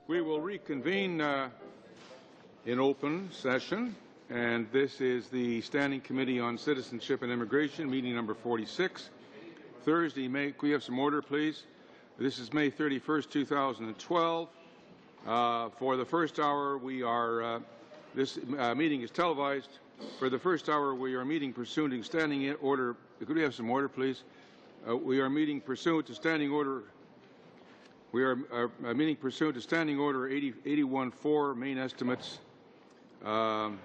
We will reconvene in open session, and this is the Standing Committee on Citizenship and Immigration, meeting number 46. Thursday, May, can we have some order, please? This is May 31st, 2012. For the first hour, we are, this meeting is televised. For the first hour, we are meeting pursuant to standing order. Could we have some order, please? We are meeting pursuant to standing order. We are meeting pursuant to Standing Order 81-4, main estimates. And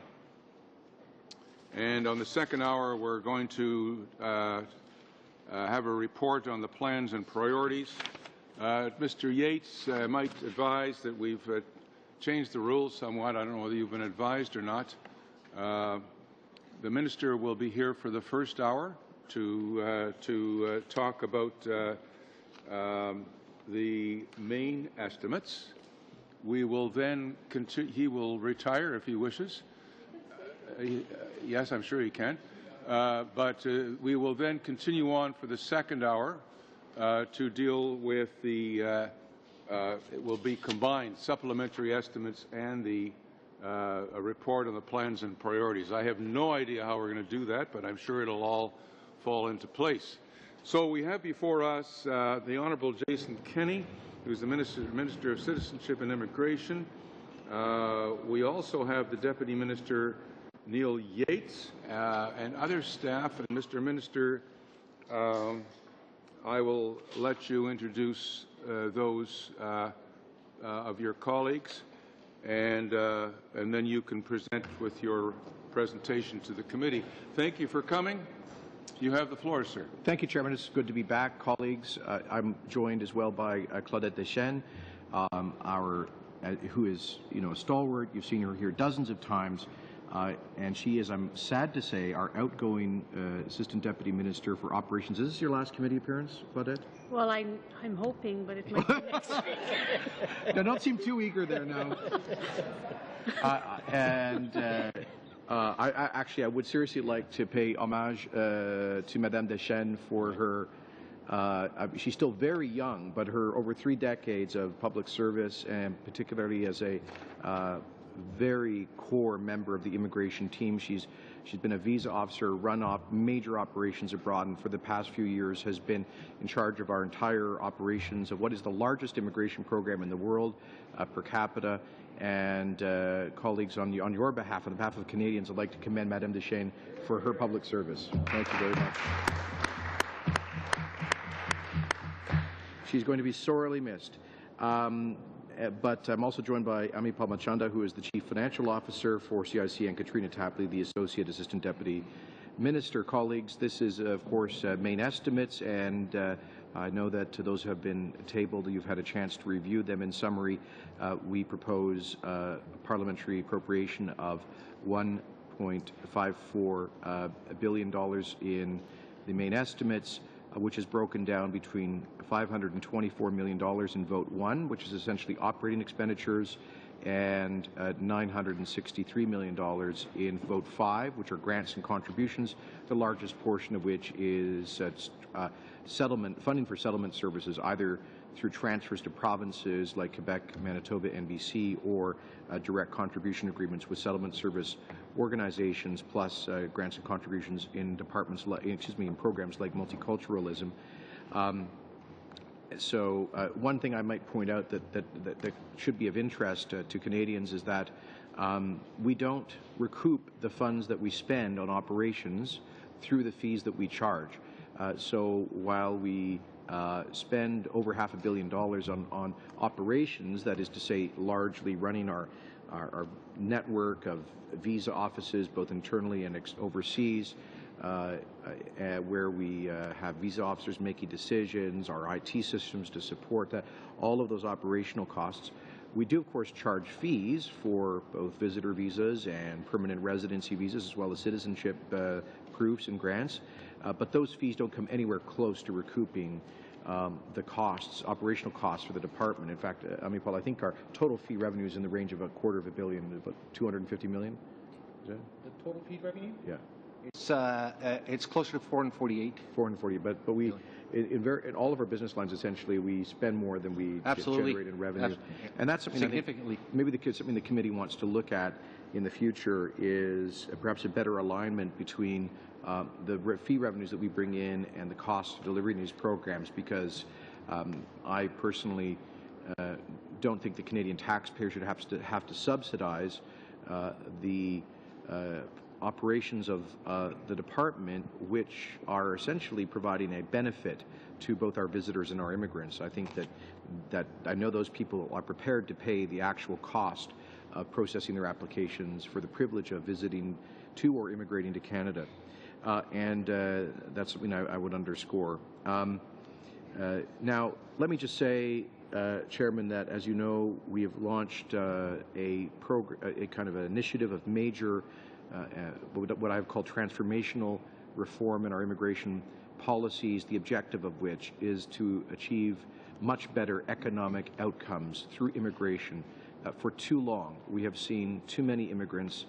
on the second hour, we're going to have a report on the plans and priorities. Mr. Yates might advise that we've changed the rules somewhat. I don't know whether you've been advised or not. The Minister will be here for the first hour to talk about the main estimates. We will then continue. He will retire if he wishes. Yes, I'm sure he can. But we will then continue on for the second hour to deal with the, it will be combined supplementary estimates and the a report on the plans and priorities. I have no idea how we're going to do that, but I'm sure it'll all fall into place. So we have before us the Honourable Jason Kenney, who's the Minister of Citizenship and Immigration. We also have the Deputy Minister, Neil Yates, and other staff. And Mr. Minister, I will let you introduce those of your colleagues, and then you can present with your presentation to the committee. Thank you for coming. You have the floor, sir. Thank you, Chairman. It's good to be back, colleagues. I'm joined as well by Claudette Deschênes, who is, a stalwart. You've seen her here dozens of times, and she is, I'm sad to say, our outgoing Assistant Deputy Minister for Operations. Is this your last committee appearance, Claudette? Well, I'm hoping, but it might be next. No, don't seem too eager there now. I would seriously like to pay homage to Madame Deschênes for her, she's still very young, but her over 3 decades of public service, and particularly as a very core member of the immigration team. She's been a visa officer, run major operations abroad, and for the past few years has been in charge of our entire operations of what is the largest immigration program in the world per capita. And colleagues, on your behalf, on behalf of Canadians, I'd like to commend Madame Deschênes for her public service. Thank you very much. She's going to be sorely missed. But I'm also joined by Ami Palmachanda, who is the Chief Financial Officer for CIC, and Katrina Tapley, the Associate Assistant Deputy Minister. Colleagues, this is, of course, main estimates, and I know that to those who have been tabled, you've had a chance to review them. In summary, we propose a parliamentary appropriation of $1.54 billion in the main estimates, which is broken down between $524 million in Vote 1, which is essentially operating expenditures, and $963 million in Vote 5, which are grants and contributions, the largest portion of which is funding for settlement services, either through transfers to provinces like Quebec, Manitoba, and BC, or direct contribution agreements with settlement service organizations, plus grants and contributions in departments, in programs like multiculturalism. One thing I might point out that should be of interest to Canadians is that we don't recoup the funds that we spend on operations through the fees that we charge. So while we spend over $500 million on operations, that is to say, largely running our network of visa offices, both internally and overseas, where we have visa officers making decisions, our IT systems to support that, all of those operational costs. We do, of course, charge fees for both visitor visas and permanent residency visas, as well as citizenship proofs and grants, but those fees don't come anywhere close to recouping the costs, operational costs for the department. In fact, Paul, I think our total fee revenue is in the range of $250 million, about $250 million. Is that? The total fee revenue? Yeah. It's It's closer to 448. 440, but we, in all of our business lines, essentially, we spend more than we generate in revenue. And that's something significantly. Something the committee wants to look at in the future is perhaps a better alignment between the fee revenues that we bring in and the cost of delivering these programs, because I personally don't think the Canadian taxpayer should have to subsidize the operations of the department, which are essentially providing a benefit to both our visitors and our immigrants. I think that I know those people are prepared to pay the actual cost of processing their applications for the privilege of visiting to or immigrating to Canada. And that's something I would underscore. Now, let me just say, Chairman, that as you know, we have launched a kind of an initiative of major, what I have called transformational reform in our immigration policies, the objective of which is to achieve much better economic outcomes through immigration. For too long, we have seen too many immigrants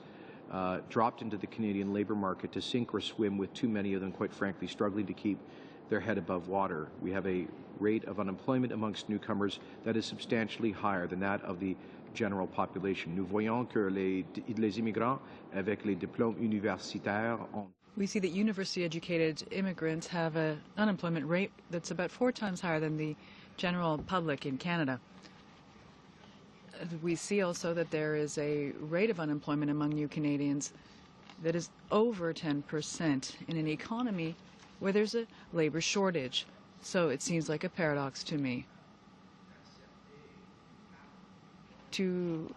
dropped into the Canadian labour market to sink or swim, with too many of them, quite frankly, struggling to keep their head above water. We have a rate of unemployment amongst newcomers that is substantially higher than that of the general population. Nous voyons que les immigrants avec les diplômes universitaires ont... We see that university-educated immigrants have an unemployment rate that's about 4 times higher than the general public in Canada. We see also that there is a rate of unemployment among new Canadians that is over 10% in an economy where there's a labor shortage. So it seems like a paradox to me to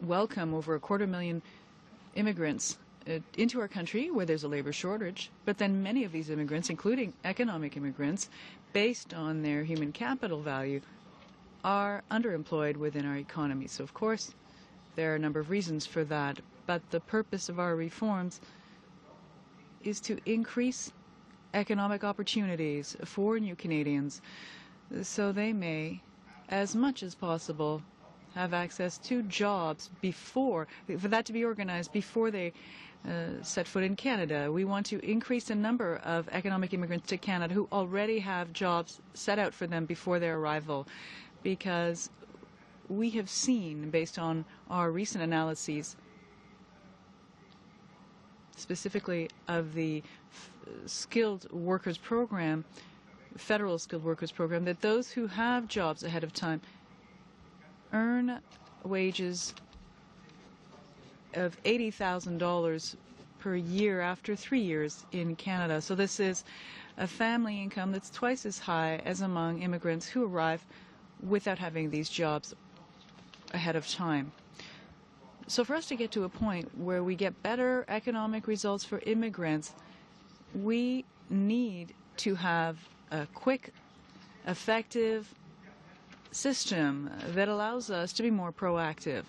welcome over 250,000 immigrants into our country where there's a labor shortage, but then many of these immigrants, including economic immigrants, based on their human capital value, are underemployed within our economy. So, of course, there are a number of reasons for that, but the purpose of our reforms is to increase economic opportunities for new Canadians so they may, as much as possible, have access to jobs for that to be organized before they set foot in Canada. We want to increase the number of economic immigrants to Canada who already have jobs set out for them before their arrival, because we have seen, based on our recent analyses, specifically of the skilled workers program, federal skilled workers program, that those who have jobs ahead of time earn wages of $80,000 per year after 3 years in Canada. So this is a family income that's twice as high as among immigrants who arrive without having these jobs ahead of time. So for us to get to a point where we get better economic results for immigrants, we need to have a quick, effective system that allows us to be more proactive.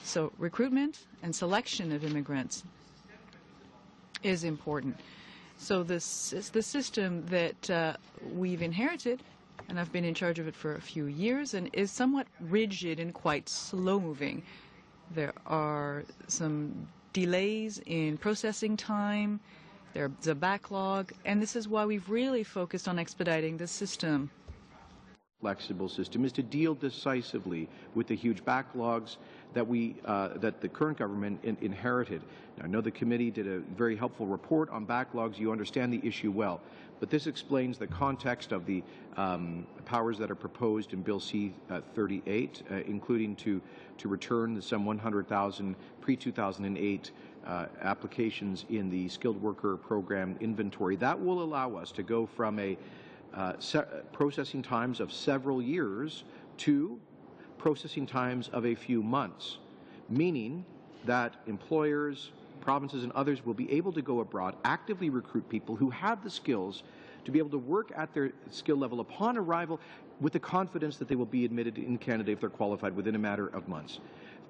So recruitment and selection of immigrants is important. So this is the system that we've inherited, and I've been in charge of it for a few years, and is somewhat rigid and quite slow-moving. There are some delays in processing time, there's a backlog, and this is why we've really focused on expediting the system. Flexible system is to deal decisively with the huge backlogs that that the current government inherited. Now, I know the committee did a very helpful report on backlogs. You understand the issue well, but this explains the context of the powers that are proposed in Bill C-38, including to return the some 100,000 pre-2008 applications in the skilled worker program inventory. That will allow us to go from a processing times of several years to processing times of a few months, meaning that employers, provinces, and others will be able to go abroad, actively recruit people who have the skills to be able to work at their skill level upon arrival with the confidence that they will be admitted in Canada if they're qualified within a matter of months.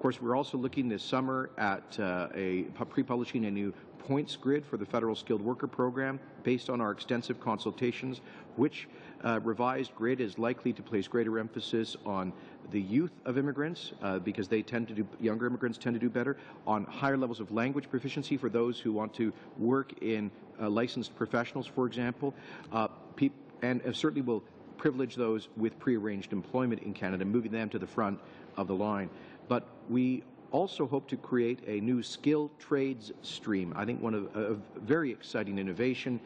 course, we're also looking this summer at pre-publishing a new points grid for the federal skilled worker program based on our extensive consultations, which revised grid is likely to place greater emphasis on the youth of immigrants because they tend to do, younger immigrants tend to do better, on higher levels of language proficiency for those who want to work in licensed professionals, for example, and certainly will privilege those with prearranged employment in Canada, moving them to the front of the line. But we also hope to create a new skilled trades stream. I think one of a very exciting innovation.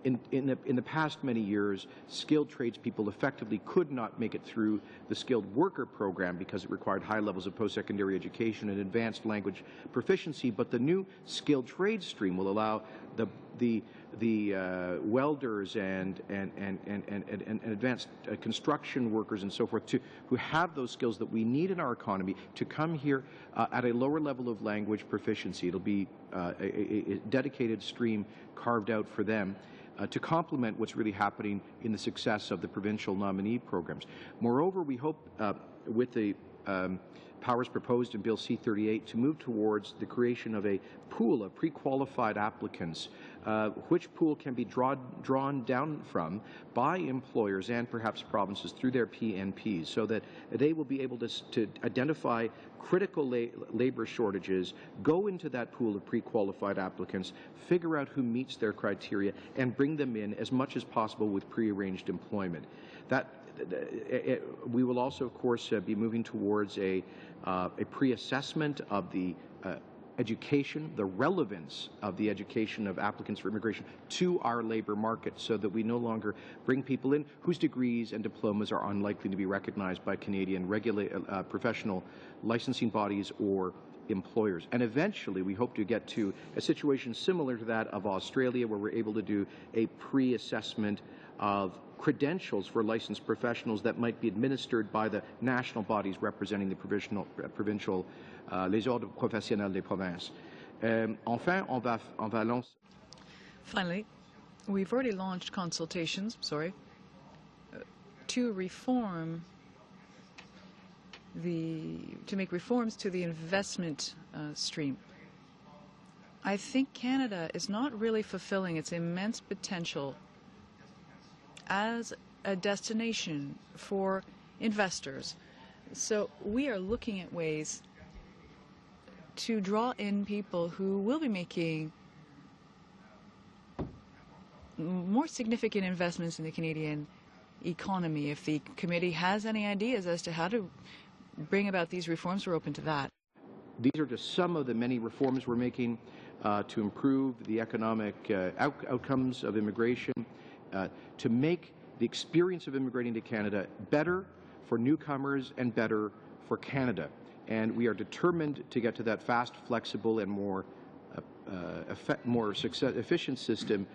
In the past many years, skilled tradespeople effectively could not make it through the skilled worker program because it required high levels of post-secondary education and advanced language proficiency. But the new skilled trades stream will allow the welders and advanced construction workers and so forth who have those skills that we need in our economy to come here at a lower level of language proficiency. It'll be a dedicated stream carved out for them to complement what's really happening in the success of the provincial nominee programs. Moreover, we hope with the powers proposed in Bill C-38 to move towards the creation of a pool of pre-qualified applicants, which pool can be drawn down from by employers and perhaps provinces through their PNPs, so that they will be able to identify critical labor shortages, go into that pool of pre-qualified applicants, figure out who meets their criteria, and bring them in as much as possible with prearranged employment. We will also, of course, be moving towards a pre-assessment of the education, the relevance of the education of applicants for immigration to our labor market, so that we no longer bring people in whose degrees and diplomas are unlikely to be recognized by Canadian professional licensing bodies or employers. And eventually we hope to get to a situation similar to that of Australia, where we're able to do a pre-assessment of credentials for licensed professionals that might be administered by the national bodies representing the provincial les ordres professionnels des provinces. Enfin, on va lancer. Finally, we've already launched consultations, to reform to make reforms to the investment stream. I think Canada is not really fulfilling its immense potential as a destination for investors. So we are looking at ways to draw in people who will be making more significant investments in the Canadian economy. If the committee has any ideas as to how to bring about these reforms, we're open to that. These are just some of the many reforms we're making to improve the economic outcomes of immigration, to make the experience of immigrating to Canada better for newcomers and better for Canada. And we are determined to get to that fast, flexible, and more efficient system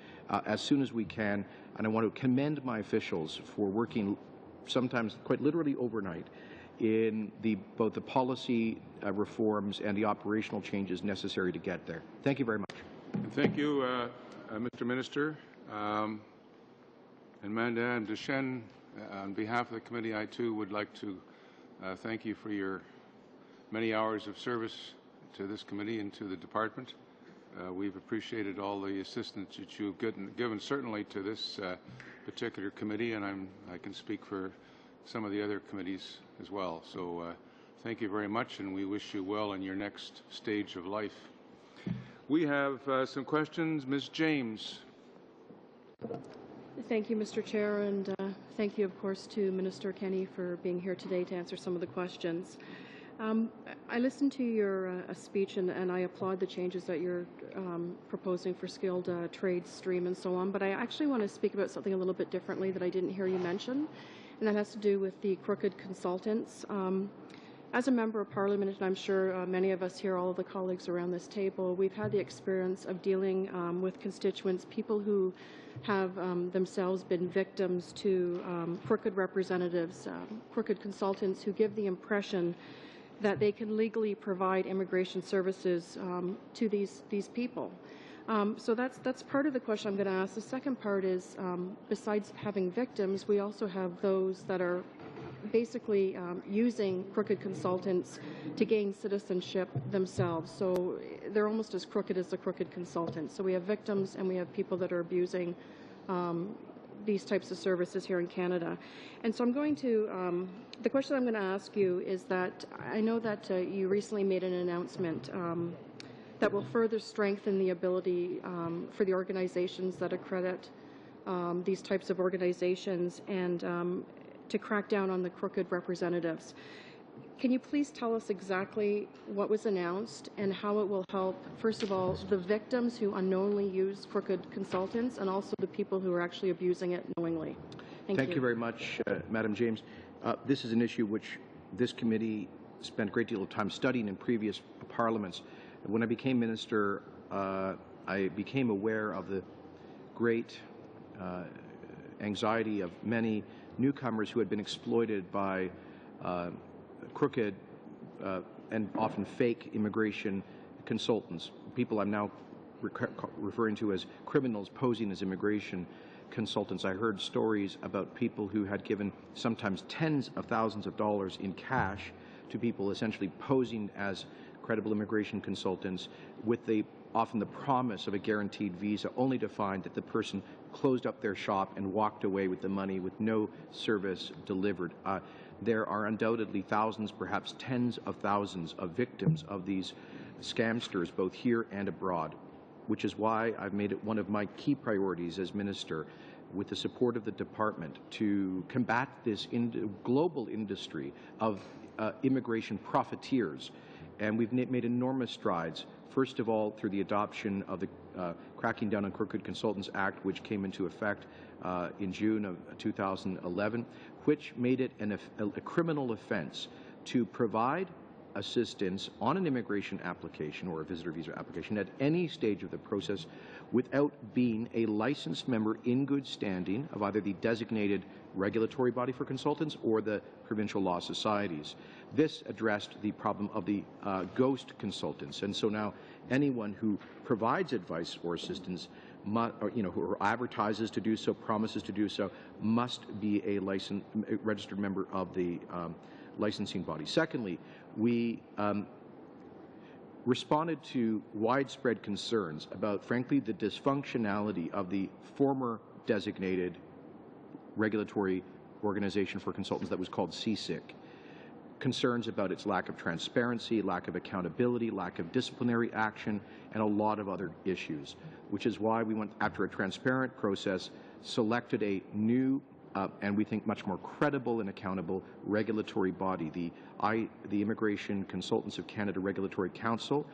as soon as we can. And I want to commend my officials for working sometimes quite literally overnight in both the policy reforms and the operational changes necessary to get there. Thank you very much. Thank you, Mr. Minister. And Madame Deschênes, on behalf of the committee, I too would like to thank you for your many hours of service to this committee and to the department. We've appreciated all the assistance that you've given certainly to this particular committee, and I can speak for some of the other committees as well. So thank you very much, and we wish you well in your next stage of life. We have some questions. Ms. James. Thank you, Mr. Chair, and thank you, of course, to Minister Kenney for being here today to answer some of the questions. I listened to your speech, and I applaud the changes that you're proposing for skilled trade stream and so on, but I actually want to speak about something a little bit differently that I didn't hear you mention, and that has to do with the crooked consultants. As a member of Parliament, and I'm sure many of us here, all of the colleagues around this table, we've had the experience of dealing with constituents, people who have themselves been victims to crooked representatives, crooked consultants who give the impression that they can legally provide immigration services to these people. So that's part of the question I'm going to ask. The second part is, besides having victims, we also have those that are basically using crooked consultants to gain citizenship themselves. So they're almost as crooked as the crooked consultants. So we have victims and we have people that are abusing these types of services here in Canada. And so I'm going to, the question I'm going to ask you is that I know that you recently made an announcement that will further strengthen the ability for the organizations that accredit these types of organizations and to crack down on the crooked representatives. Can you please tell us exactly what was announced and how it will help, first of all, the victims who unknowingly use crooked consultants and also the people who are actually abusing it knowingly? Thank you very much, Madam James. This is an issue which this committee spent a great deal of time studying in previous parliaments. When I became minister, I became aware of the great anxiety of many newcomers who had been exploited by crooked and often fake immigration consultants, people I'm now referring to as criminals posing as immigration consultants. I heard stories about people who had given sometimes tens of thousands of dollars in cash to people essentially posing as credible immigration consultants with often the promise of a guaranteed visa, only to find that the person closed up their shop and walked away with the money with no service delivered. There are undoubtedly thousands, perhaps tens of thousands of victims of these scamsters, both here and abroad, which is why I've made it one of my key priorities as minister, with the support of the department, to combat this global industry of immigration profiteers. And we've made enormous strides, first of all through the adoption of the Cracking Down on Crooked Consultants Act, which came into effect in June of 2011, which made it a criminal offense to provide assistance on an immigration application or a visitor visa application at any stage of the process without being a licensed member in good standing of either the designated regulatory body for consultants or the provincial law societies. This addressed the problem of the ghost consultants, and so now anyone who provides advice or assistance, who advertises to do so, promises to do so, must be a registered member of the licensing body. Secondly, we responded to widespread concerns about, frankly, the dysfunctionality of the former designated regulatory organization for consultants that was called CSIC. Concerns about its lack of transparency, lack of accountability, lack of disciplinary action, and a lot of other issues, which is why we went, after a transparent process, selected a new and we think much more credible and accountable regulatory body, the Immigration Consultants of Canada Regulatory Council,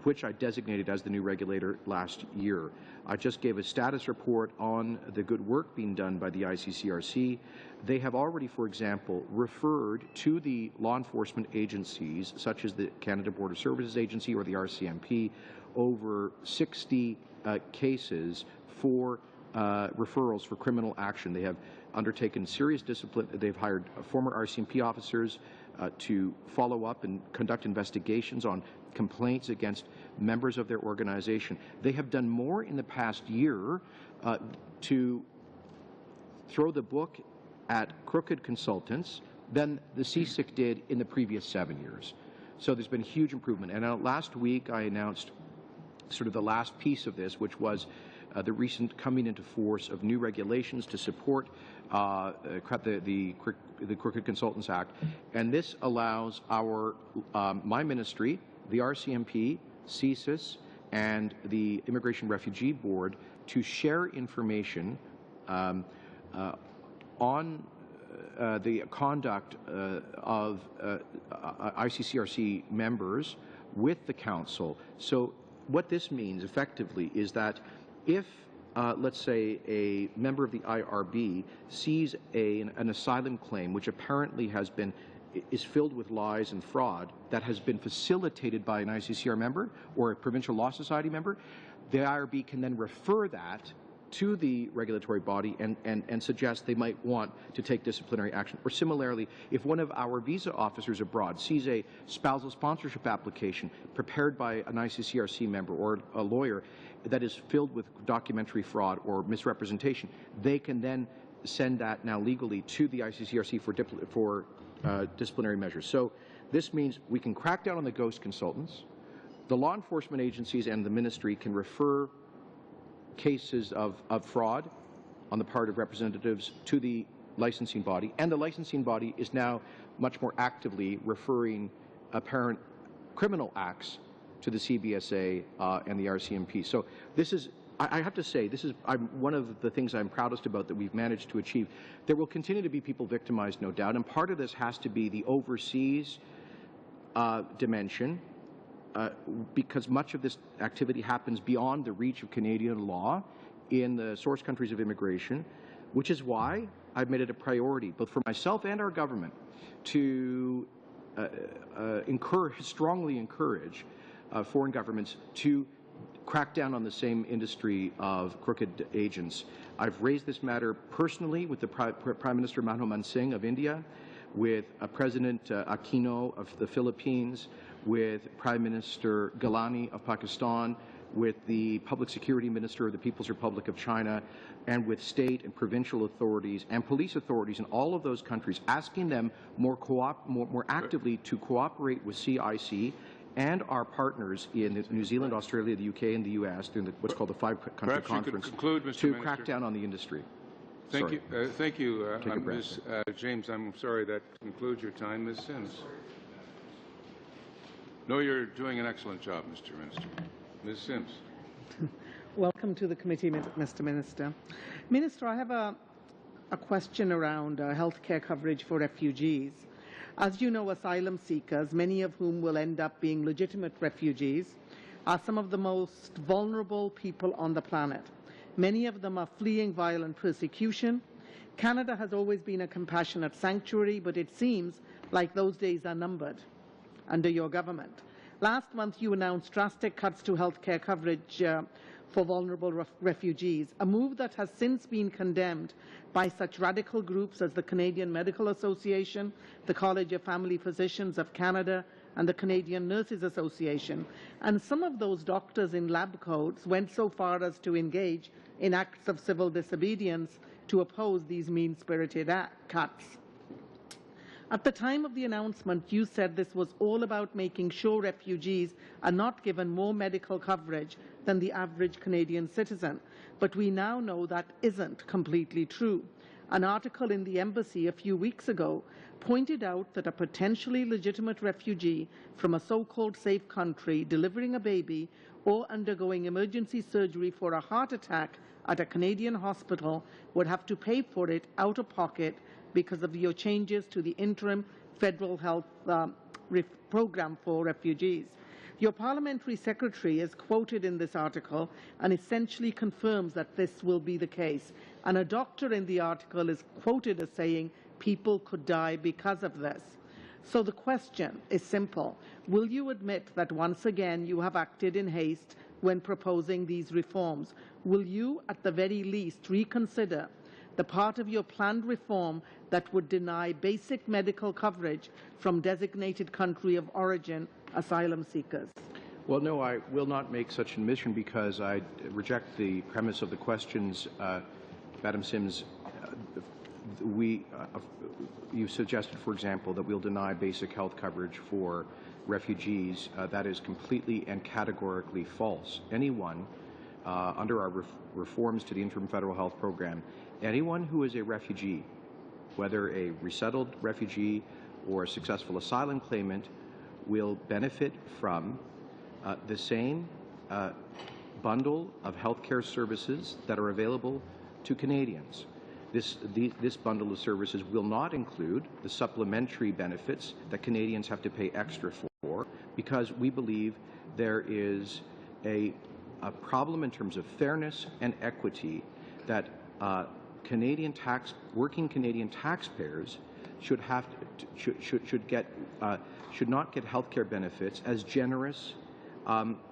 which I designated as the new regulator last year. I just gave a status report on the good work being done by the ICCRC. They have already, for example, referred to the law enforcement agencies, such as the Canada Border Services Agency or the RCMP, over 60 cases for referrals for criminal action. They have undertaken serious discipline. They've hired former RCMP officers to follow up and conduct investigations on complaints against members of their organization. They have done more in the past year to throw the book at crooked consultants than the CSIC did in the previous 7 years. So there's been huge improvement. And last week I announced sort of the last piece of this, which was the recent coming into force of new regulations to support the Crooked Consultants Act. And this allows my ministry, the RCMP, CSIS, and the Immigration Refugee Board to share information on the conduct of ICCRC members with the Council. So what this means effectively is that if, let's say, a member of the IRB sees an asylum claim which apparently is filled with lies and fraud that has been facilitated by an ICCR member or a provincial law society member, the IRB can then refer that to the regulatory body and suggest they might want to take disciplinary action. Or similarly, if one of our visa officers abroad sees a spousal sponsorship application prepared by an ICCRC member or a lawyer that is filled with documentary fraud or misrepresentation, they can then send that now legally to the ICCRC for disciplinary measures. So this means we can crack down on the ghost consultants. The law enforcement agencies and the ministry can refer cases of fraud on the part of representatives to the licensing body, and the licensing body is now much more actively referring apparent criminal acts to the CBSA and the RCMP. So this is, I have to say, this is one of the things I'm proudest about that we've managed to achieve. There will continue to be people victimized, no doubt, and part of this has to be the overseas dimension, because much of this activity happens beyond the reach of Canadian law in the source countries of immigration, which is why I've made it a priority, both for myself and our government, to strongly encourage foreign governments to crack down on the same industry of crooked agents. I've raised this matter personally with the Prime Minister Manmohan Singh of India, with President Aquino of the Philippines, with Prime Minister Gilani of Pakistan, with the Public Security Minister of the People's Republic of China, and with state and provincial authorities and police authorities in all of those countries, asking them more actively to cooperate with CIC and our partners in New Zealand, Australia, the UK, and the US during what's called the five-country conference to crack down on the industry. Thank you. Thank you, Ms. James. I'm sorry that concludes your time. Ms. Sims. No, you're doing an excellent job, Mr. Minister. Ms. Sims. Welcome to the committee, Mr. Minister. Minister, I have a question around health care coverage for refugees. As you know, asylum seekers, many of whom will end up being legitimate refugees, are some of the most vulnerable people on the planet. Many of them are fleeing violent persecution. Canada has always been a compassionate sanctuary, but it seems like those days are numbered under your government. Last month, you announced drastic cuts to health care coverage for vulnerable refugees, a move that has since been condemned by such radical groups as the Canadian Medical Association, the College of Family Physicians of Canada, and the Canadian Nurses Association. And some of those doctors in lab coats went so far as to engage in acts of civil disobedience to oppose these mean-spirited cuts. At the time of the announcement, you said this was all about making sure refugees are not given more medical coverage than the average Canadian citizen. But we now know that isn't completely true. An article in the embassy a few weeks ago pointed out that a potentially legitimate refugee from a so-called safe country delivering a baby or undergoing emergency surgery for a heart attack at a Canadian hospital would have to pay for it out of pocket because of your changes to the interim federal health program for refugees. Your parliamentary secretary is quoted in this article and essentially confirms that this will be the case. And a doctor in the article is quoted as saying people could die because of this. So the question is simple. Will you admit that once again you have acted in haste when proposing these reforms? Will you, at the very least, reconsider the part of your planned reform that would deny basic medical coverage from designated country of origin asylum seekers? Well, no, I will not make such an admission because I reject the premise of the questions, Madam Sims. You suggested, for example, that we'll deny basic health coverage for refugees. That is completely and categorically false. Anyone, under our reforms to the interim federal health program, anyone who is a refugee, whether a resettled refugee or a successful asylum claimant, will benefit from the same bundle of healthcare services that are available to Canadians. This bundle of services will not include the supplementary benefits that Canadians have to pay extra for, because we believe there is a problem in terms of fairness and equity that working Canadian taxpayers should not get healthcare benefits as generous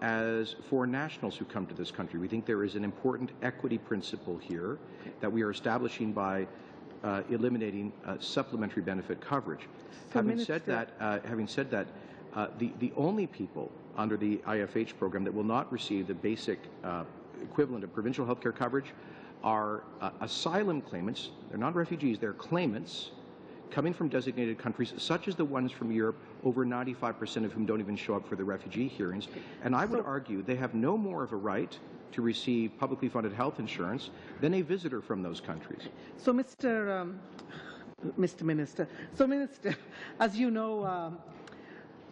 as foreign nationals who come to this country. We think there is an important equity principle here that we are establishing by eliminating supplementary benefit coverage. So having said that, the only people under the IFH program that will not receive the basic equivalent of provincial healthcare coverage are asylum claimants. They're not refugees, they're claimants coming from designated countries, such as the ones from Europe, over 95% of whom don't even show up for the refugee hearings. And I would argue they have no more of a right to receive publicly funded health insurance than a visitor from those countries. So, Mr. Minister, as you know,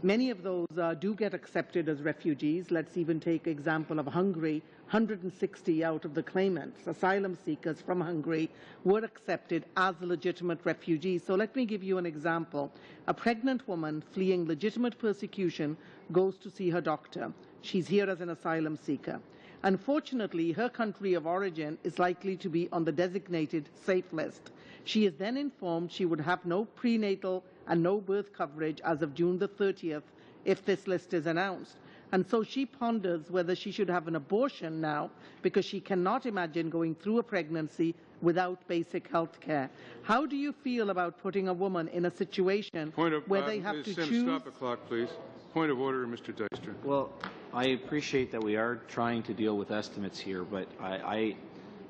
many of those do get accepted as refugees. Let's even take example of Hungary. 160 out of the claimants, asylum seekers from Hungary, were accepted as legitimate refugees. So let me give you an example. A pregnant woman fleeing legitimate persecution goes to see her doctor. She's here as an asylum seeker. Unfortunately, her country of origin is likely to be on the designated safe list. She is then informed she would have no prenatal and no birth coverage as of June the 30th if this list is announced. And so she ponders whether she should have an abortion now because she cannot imagine going through a pregnancy without basic health care. How do you feel about putting a woman in a situation where they have to Ms. choose? Stop the clock, please. Point of order, Mr. Dijkstra. Well, I appreciate that we are trying to deal with estimates here, but I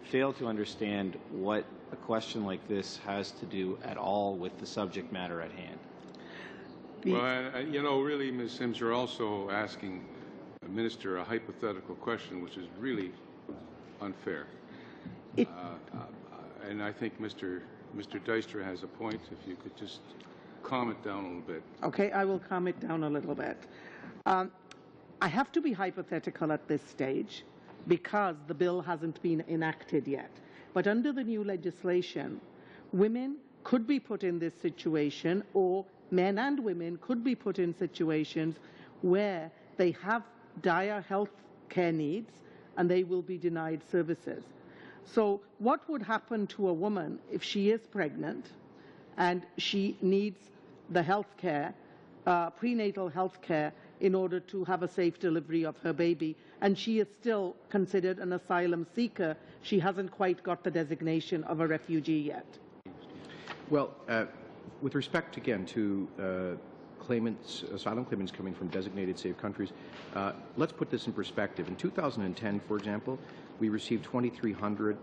fail to understand what a question like this has to do at all with the subject matter at hand. Well, you know, really, Ms. Sims, you're also asking a minister a hypothetical question, which is really unfair. And I think Mr. Dijkstra has a point. If you could just calm it down a little bit. Okay, I will calm it down a little bit. I have to be hypothetical at this stage because the bill hasn't been enacted yet. But under the new legislation, women could be put in this situation, or men and women could be put in situations where they have dire health care needs and they will be denied services. So what would happen to a woman if she is pregnant and she needs the health care, prenatal health care, in order to have a safe delivery of her baby, and she is still considered an asylum seeker? She hasn't quite got the designation of a refugee yet. Well, with respect, again, to asylum claimants coming from designated safe countries, let's put this in perspective. In 2010, for example, we received 2,300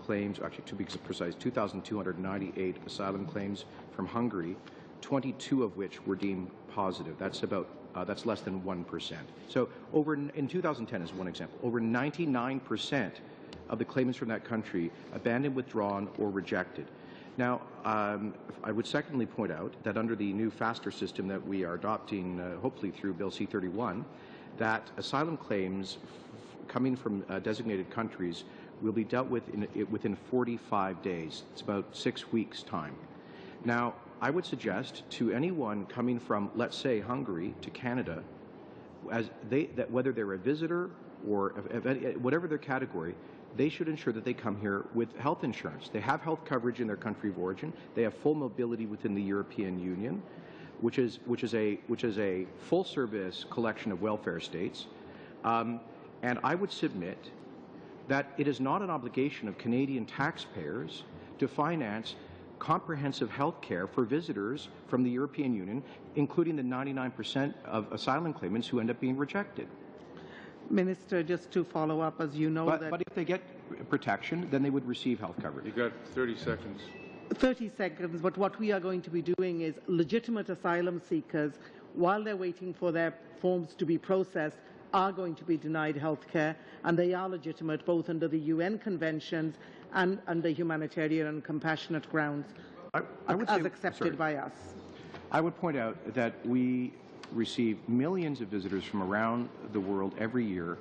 claims, actually to be precise, 2,298 asylum claims from Hungary, 22 of which were deemed positive. That's less than 1%. So in 2010, as one example, over 99% of the claimants from that country abandoned, withdrawn, or rejected. Now, I would secondly point out that under the new FASTER system that we are adopting, hopefully through Bill C-31, that asylum claims coming from designated countries will be dealt with within 45 days. It's about 6 weeks' time. Now, I would suggest to anyone coming from, let's say, Hungary to Canada, that whether they're a visitor or whatever their category, they should ensure that they come here with health insurance. They have health coverage in their country of origin. They have full mobility within the European Union, which is a full-service collection of welfare states. And I would submit that it is not an obligation of Canadian taxpayers to finance comprehensive health care for visitors from the European Union, including the 99% of asylum claimants who end up being rejected. Minister, just to follow up, as you know, but if they get protection, then they would receive health coverage. You've got 30 seconds. 30 seconds, but what we are going to be doing is legitimate asylum seekers, while they're waiting for their forms to be processed, are going to be denied health care, and they are legitimate both under the UN conventions and under humanitarian and compassionate grounds, as accepted by us. I would point out that we receive millions of visitors from around the world every year.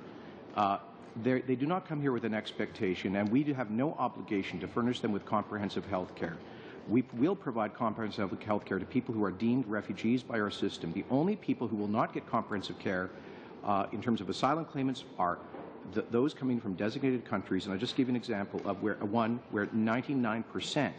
They do not come here with an expectation, and we have no obligation to furnish them with comprehensive health care. We will provide comprehensive health care to people who are deemed refugees by our system. The only people who will not get comprehensive care in terms of asylum claimants are those coming from designated countries, and I'll just give you an example of where 99%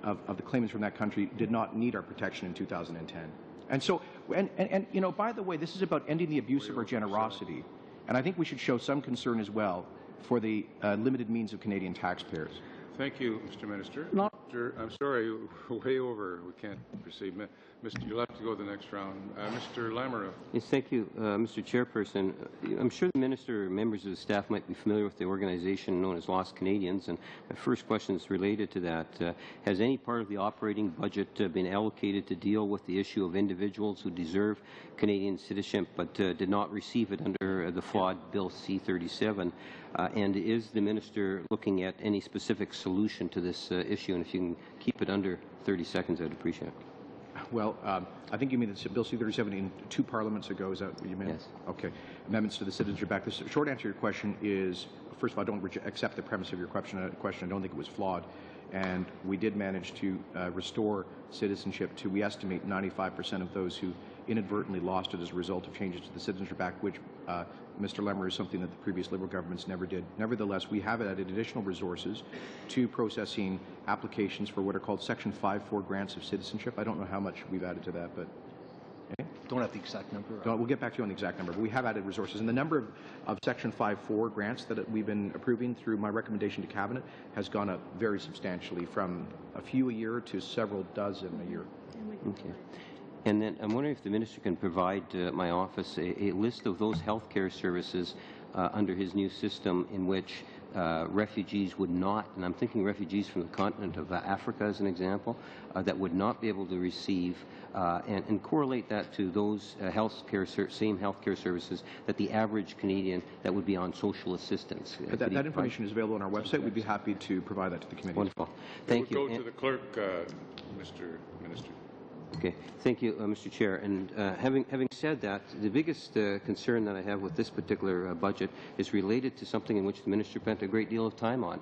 of the claimants from that country did not need our protection in 2010. And so, and you know, by the way, this is about ending the abuse of our generosity, and I think we should show some concern as well for the limited means of Canadian taxpayers. Thank you, Mr. Minister. Not I'm sorry, way over. We can't proceed. Mr. You'll have to go to the next round. Mr. Lamoureux. Yes, thank you, Mr. Chairperson. I'm sure the Minister or members of the staff might be familiar with the organization known as Lost Canadians, and my first question is related to that. Has any part of the operating budget been allocated to deal with the issue of individuals who deserve Canadian citizenship but did not receive it under the flawed Bill C-37? And is the Minister looking at any specific solution to this issue? And if you can keep it under 30 seconds, I'd appreciate it. Well, I think you mean Bill C-37 in 2 parliaments ago. Is that what you meant? Yes. Okay. Amendments to the Citizenship Act. The short answer to your question is, first of all, I don't accept the premise of your question. I don't think it was flawed. And we did manage to restore citizenship to, we estimate, 95% of those who inadvertently lost it as a result of changes to the Citizenship Act, which, Mr. Lemmer, is something that the previous Liberal governments never did. Nevertheless, we have added additional resources to processing applications for what are called Section 5-4 grants of citizenship. I don't know how much we've added to that, but... Don't have the exact number. We'll get back to you on the exact number, but we have added resources. And the number of Section 5-4 grants that we've been approving through my recommendation to Cabinet has gone up very substantially, from a few a year to several dozen a year. Okay. And then I'm wondering if the Minister can provide my office a list of those healthcare services under his new system in which refugees would not, and I'm thinking refugees from the continent of Africa as an example, that would not be able to receive, and correlate that to those same healthcare services that the average Canadian that would be on social assistance. That information is available on our website. We'd be happy to provide that to the committee. Wonderful. Thank you. We'll go to the clerk, Mr. Minister. Okay, thank you, Mr. Chair. And having said that, the biggest concern that I have with this particular budget is related to something in which the Minister spent a great deal of time on,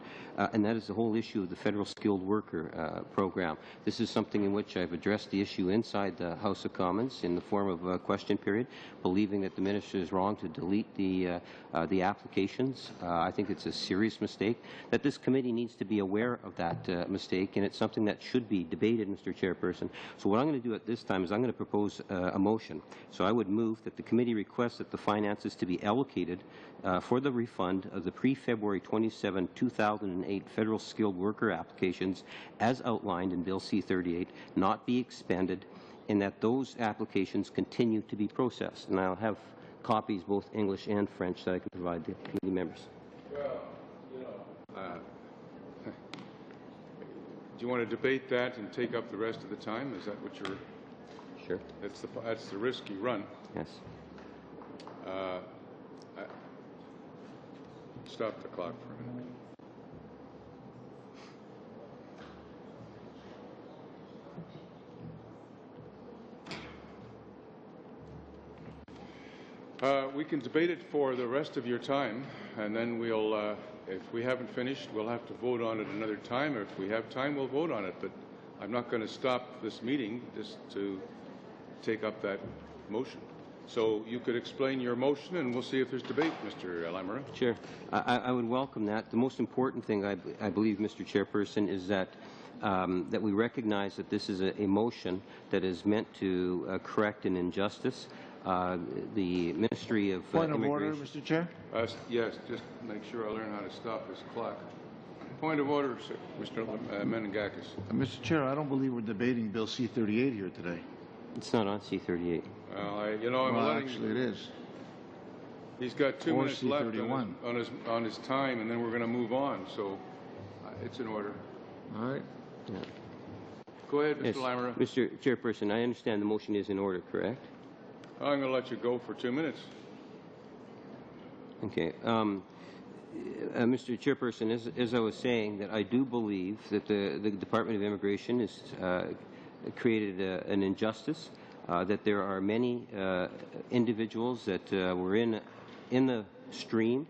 and that is the whole issue of the federal skilled worker program. This is something in which I've addressed the issue inside the House of Commons in the form of a question period, believing that the Minister is wrong to delete the applications. I think it's a serious mistake, that this committee needs to be aware of that mistake, and it's something that should be debated, Mr. Chairperson. So what I'm going to do at this time is I'm going to propose a motion. So I would move that the committee requests that the finances to be allocated for the refund of the pre-February 27, 2008 federal skilled worker applications as outlined in Bill C-38 not be expended, and that those applications continue to be processed. And I'll have copies, both English and French, that I can provide the committee members. Well, do you want to debate that and take up the rest of the time? Is that what you're... Sure. That's the risk you run. Yes. Stop the clock for a minute. We can debate it for the rest of your time, and then we'll, if we haven't finished, we'll have to vote on it another time. Or if we have time, we'll vote on it. But I'm not going to stop this meeting just to take up that motion. So you could explain your motion, and we'll see if there's debate, Mr. Lamoureux. Sure. I would welcome that. The most important thing, I believe, Mr. Chairperson, is that that we recognize that this is a motion that is meant to correct an injustice. The Ministry of Point of order, Mr. Chair? Yes, just make sure I learn how to stop this clock. Point of order, sir, Mr. Menengakis. Mr. Chair, I don't believe we're debating Bill C-38 here today. It's not on C-38. Well, Actually, it is. He's got 2 minutes left C-31. on his time, and then we're going to move on. So it's in order. All right. Yeah. Go ahead, Mr. Yes, Lamoureux. Mr. Chairperson, I understand the motion is in order, correct? I'm going to let you go for 2 minutes. Okay. Mr. Chairperson, as I was saying, that I do believe that the Department of Immigration has created an injustice, that there are many individuals that were in the stream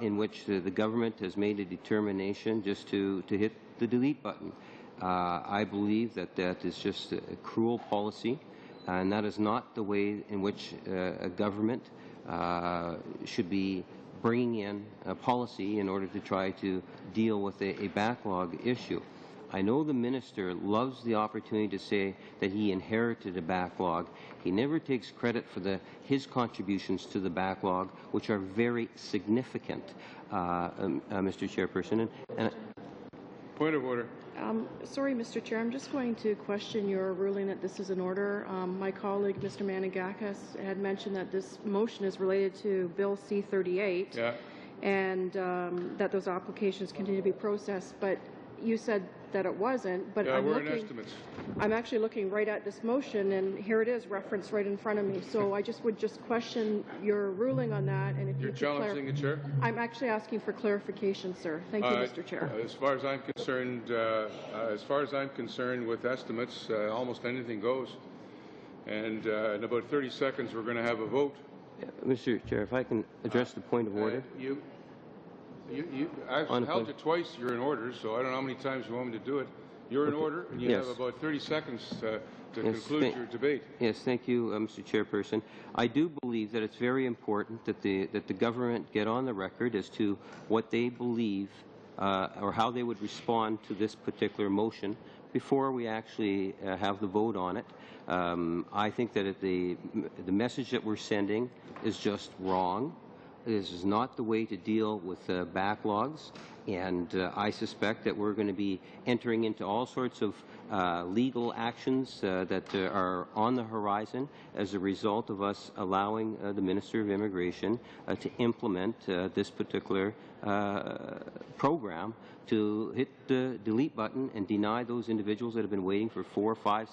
in which the government has made a determination just to hit the delete button. I believe that that is just a cruel policy, and that is not the way in which a government should be bringing in a policy in order to try to deal with a backlog issue. I know the minister loves the opportunity to say that he inherited a backlog. He never takes credit for his contributions to the backlog, which are very significant, Mr. Chairperson. And Point of order. Sorry, Mr. Chair, I'm just going to question your ruling that this is an order. My colleague, Mr. Manigakis, had mentioned that this motion is related to Bill C-38 and that those applications continue to be processed, but you said that it wasn't. But we're in estimates. I'm actually looking right at this motion, and here it is, referenced right in front of me. So I just would question your ruling on that. And if you're challenging it, Chair? I'm actually asking for clarification, sir. Thank you, Mr. Chair. As far as I'm concerned, with estimates, almost anything goes. And in about 30 seconds, we're going to have a vote. Mr. Chair, if I can address the point of order. I've held it twice. You're in order, so I don't know how many times you want me to do it. You're in order, and you have about 30 seconds to conclude your debate. Yes, thank you, Mr. Chairperson. I do believe that it's very important that the government get on the record as to what they believe or how they would respond to this particular motion before we actually have the vote on it. I think that the message that we're sending is just wrong. This is not the way to deal with backlogs, and I suspect that we're going to be entering into all sorts of legal actions that are on the horizon as a result of us allowing the Minister of Immigration to implement this particular program to hit the delete button and deny those individuals that have been waiting for 4, 5,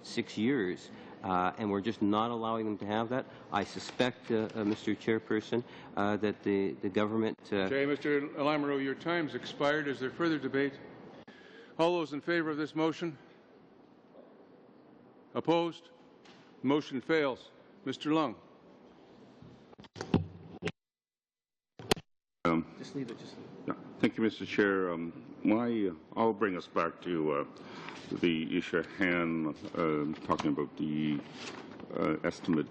6 years. And we're just not allowing them to have that. I suspect, Mr. Chairperson, that the government... Okay, Mr. Lamoureux, your time's expired. Is there further debate? All those in favour of this motion? Opposed? Motion fails. Mr. Lung. Just leave it. Thank you, Mr. Chair. I'll bring us back to the issue at hand, talking about the estimate.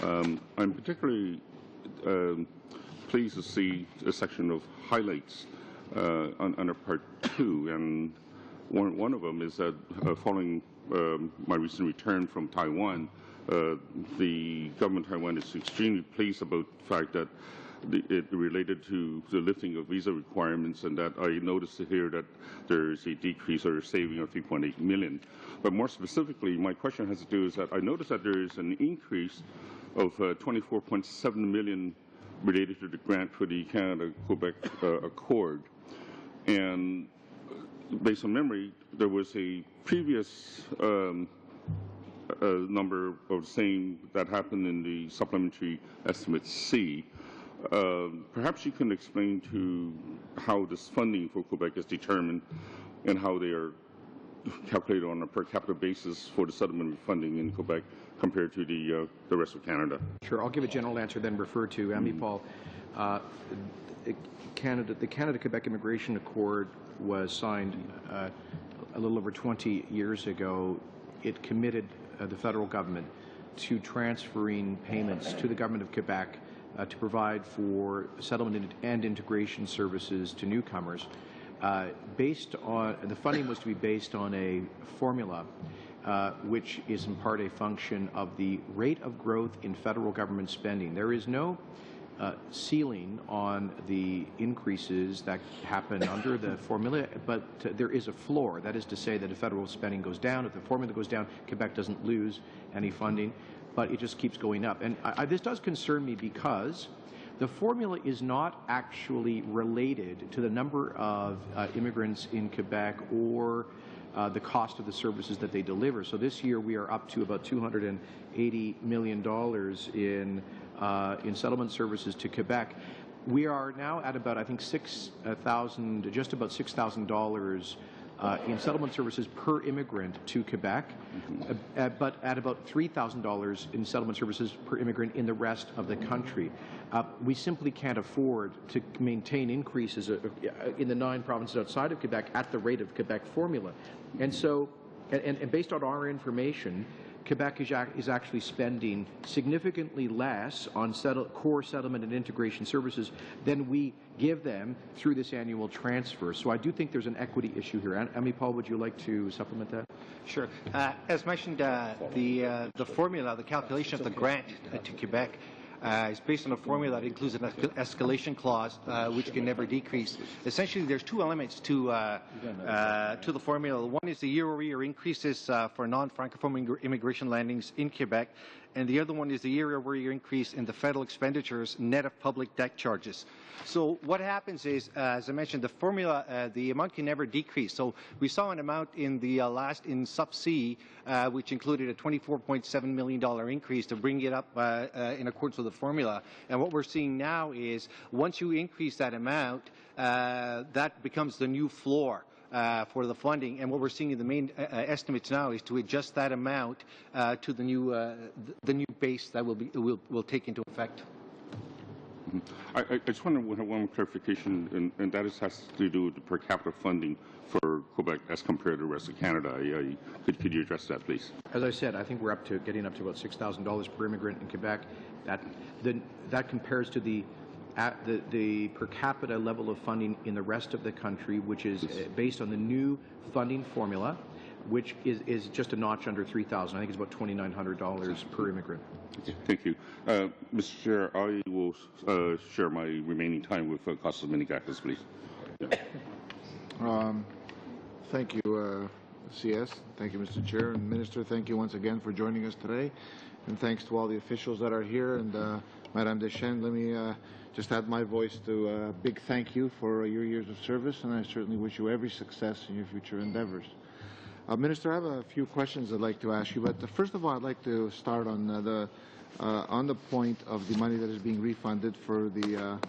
I'm particularly pleased to see a section of highlights under Part 2, and one of them is that following my recent return from Taiwan, the government of Taiwan is extremely pleased about the fact that it related to the lifting of visa requirements, and that I noticed here that there is a decrease or a saving of $3.8 million. But more specifically, my question has to do is that I noticed that there is an increase of $24.7 million related to the grant for the Canada-Quebec Accord. And based on memory, there was a previous number of saying that happened in the supplementary estimate C. Perhaps you can explain to how this funding for Quebec is determined and how they are calculated on a per capita basis for the settlement funding in Quebec compared to the rest of Canada. Sure, I'll give a general answer, then refer to Amipal. The Canada-Quebec Immigration Accord was signed a little over 20 years ago. It committed the federal government to transferring payments to the government of Quebec to provide for settlement and integration services to newcomers. The funding was to be based on a formula which is in part a function of the rate of growth in federal government spending. There is no ceiling on the increases that happen under the formula, but there is a floor. That is to say that if federal spending goes down, if the formula goes down, Quebec doesn't lose any funding, but it just keeps going up. And this does concern me because the formula is not actually related to the number of immigrants in Quebec or the cost of the services that they deliver. So this year we are up to about $280 million in settlement services to Quebec. We are now at about, I think, just about $6,000 in settlement services per immigrant to Quebec, but at about $3,000 in settlement services per immigrant in the rest of the country. We simply can't afford to maintain increases in the 9 provinces outside of Quebec at the rate of Quebec formula. And so, and based on our information, Quebec is actually spending significantly less on core settlement and integration services than we give them through this annual transfer. So I do think there's an equity issue here. Amipal, would you like to supplement that? Sure. As mentioned, the formula, the calculation of the grant to Quebec is based on a formula that includes an escalation clause, which can never decrease. Essentially, there's two elements to the formula. One is the year-over-year increases for non-francophone immigration landings in Quebec, and the other one is the year-over-year increase in the federal expenditures net of public debt charges. So what happens is, as I mentioned, the formula, the amount can never decrease. So we saw an amount in the in Sub C, which included a $24.7 million increase to bring it up in accordance with the formula. And what we're seeing now is once you increase that amount, that becomes the new floor. For the funding, and what we're seeing in the main estimates now is to adjust that amount to the new base that will take into effect. I just want to have one more clarification, and that has to do with the per capita funding for Quebec as compared to the rest of Canada. Could you address that, please? As I said, I think we're getting up to about $6,000 per immigrant in Quebec. That compares to the per capita level of funding in the rest of the country, which is based on the new funding formula, which is just a notch under $3,000. I think it's about $2,900 per immigrant. Thank you. Mr. Chair, I will share my remaining time with Costas Menigakis, please. Yeah. Thank you, CS. Thank you, Mr. Chair. And Minister, thank you once again for joining us today. And thanks to all the officials that are here. And Madame Deschênes, let me just add my voice to a big thank you for your years of service, and I certainly wish you every success in your future endeavors. Minister, I have a few questions I'd like to ask you, but first of all, I'd like to start on the point of the money that is being refunded for the,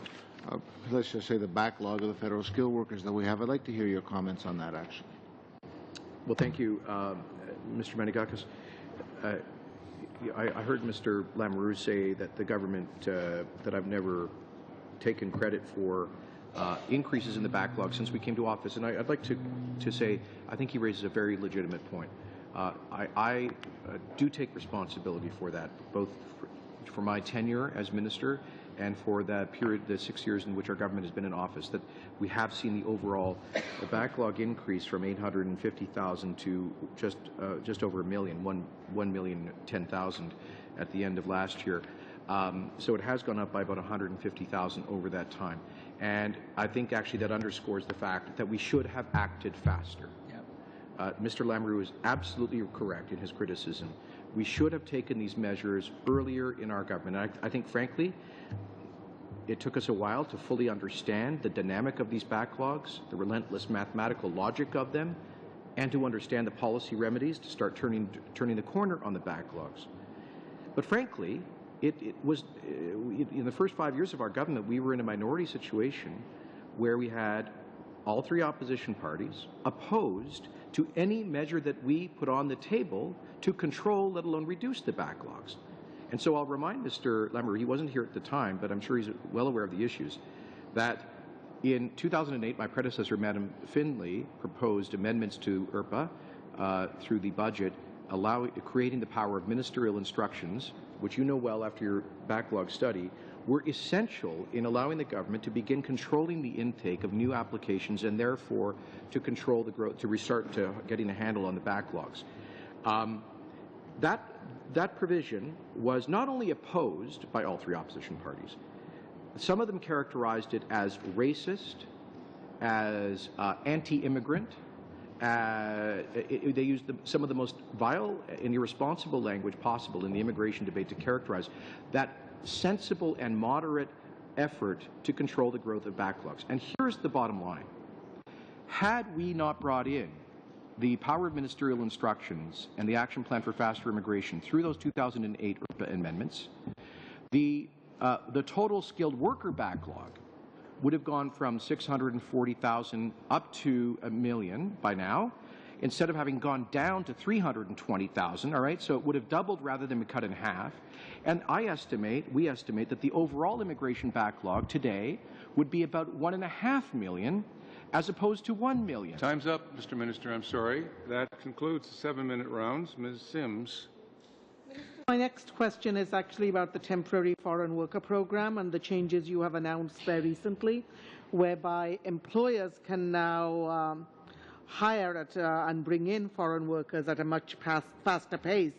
let's just say, the backlog of the federal skilled workers that we have. I'd like to hear your comments on that, actually. Well, thank you, Mr. Menigakis. I heard Mr. Lamoureux say that the government, that I've never taken credit for increases in the backlog since we came to office. And I'd like to say I think he raises a very legitimate point. I do take responsibility for that, both for my tenure as minister and for that period, the 6 years in which our government has been in office, that we have seen the overall backlog increase from 850,000 to just over a million, 1,010,000 at the end of last year. So it has gone up by about 150,000 over that time. And I think actually that underscores the fact that we should have acted faster. Mr. Lamoureux is absolutely correct in his criticism. We should have taken these measures earlier in our government. I think, frankly, it took us a while to fully understand the dynamic of these backlogs, the relentless mathematical logic of them, and to understand the policy remedies to start turning the corner on the backlogs. But frankly, it was in the first 5 years of our government, we were in a minority situation where we had all three opposition parties opposed to any measure that we put on the table to control, let alone reduce, the backlogs. And so I'll remind Mr. Lamoureux, he wasn't here at the time, but I'm sure he's well aware of the issues, that in 2008, my predecessor, Madam Finlay, proposed amendments to IRPA through the budget, creating the power of ministerial instructions, which you know well after your backlog study, were essential in allowing the government to begin controlling the intake of new applications and therefore to control the growth, to restart to getting a handle on the backlogs. That provision was not only opposed by all three opposition parties, some of them characterized it as racist, as anti-immigrant. They used some of the most vile and irresponsible language possible in the immigration debate to characterize that sensible and moderate effort to control the growth of backlogs. And here's the bottom line. Had we not brought in the power of ministerial instructions and the action plan for faster immigration through those 2008 IRPA amendments, the total skilled worker backlog would have gone from 640,000 up to 1 million by now, instead of having gone down to 320,000, all right? So it would have doubled rather than be cut in half. And we estimate that the overall immigration backlog today would be about 1.5 million as opposed to 1 million. Time's up, Mr. Minister. I'm sorry. That concludes the 7-minute rounds. Ms. Simms. My next question is actually about the temporary foreign worker program and the changes you have announced there recently, whereby employers can now hire and bring in foreign workers at a much faster pace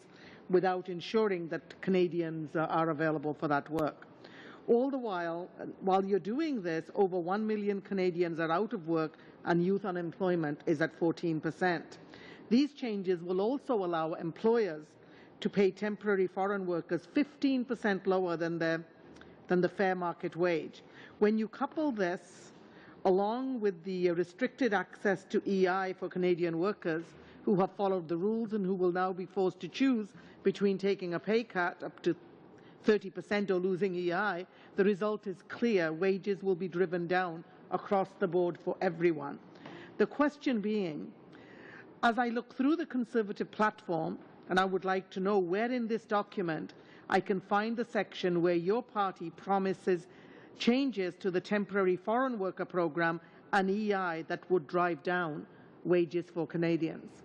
without ensuring that Canadians are available for that work. All the while you're doing this, over 1 million Canadians are out of work and youth unemployment is at 14%. These changes will also allow employers to pay temporary foreign workers 15% lower than the fair market wage. When you couple this along with the restricted access to EI for Canadian workers who have followed the rules and who will now be forced to choose between taking a pay cut up to 30% or losing EI, the result is clear. Wages will be driven down across the board for everyone. The question being, as I look through the Conservative platform, and I would like to know where in this document I can find the section where your party promises changes to the temporary foreign worker program and EI that would drive down wages for Canadians.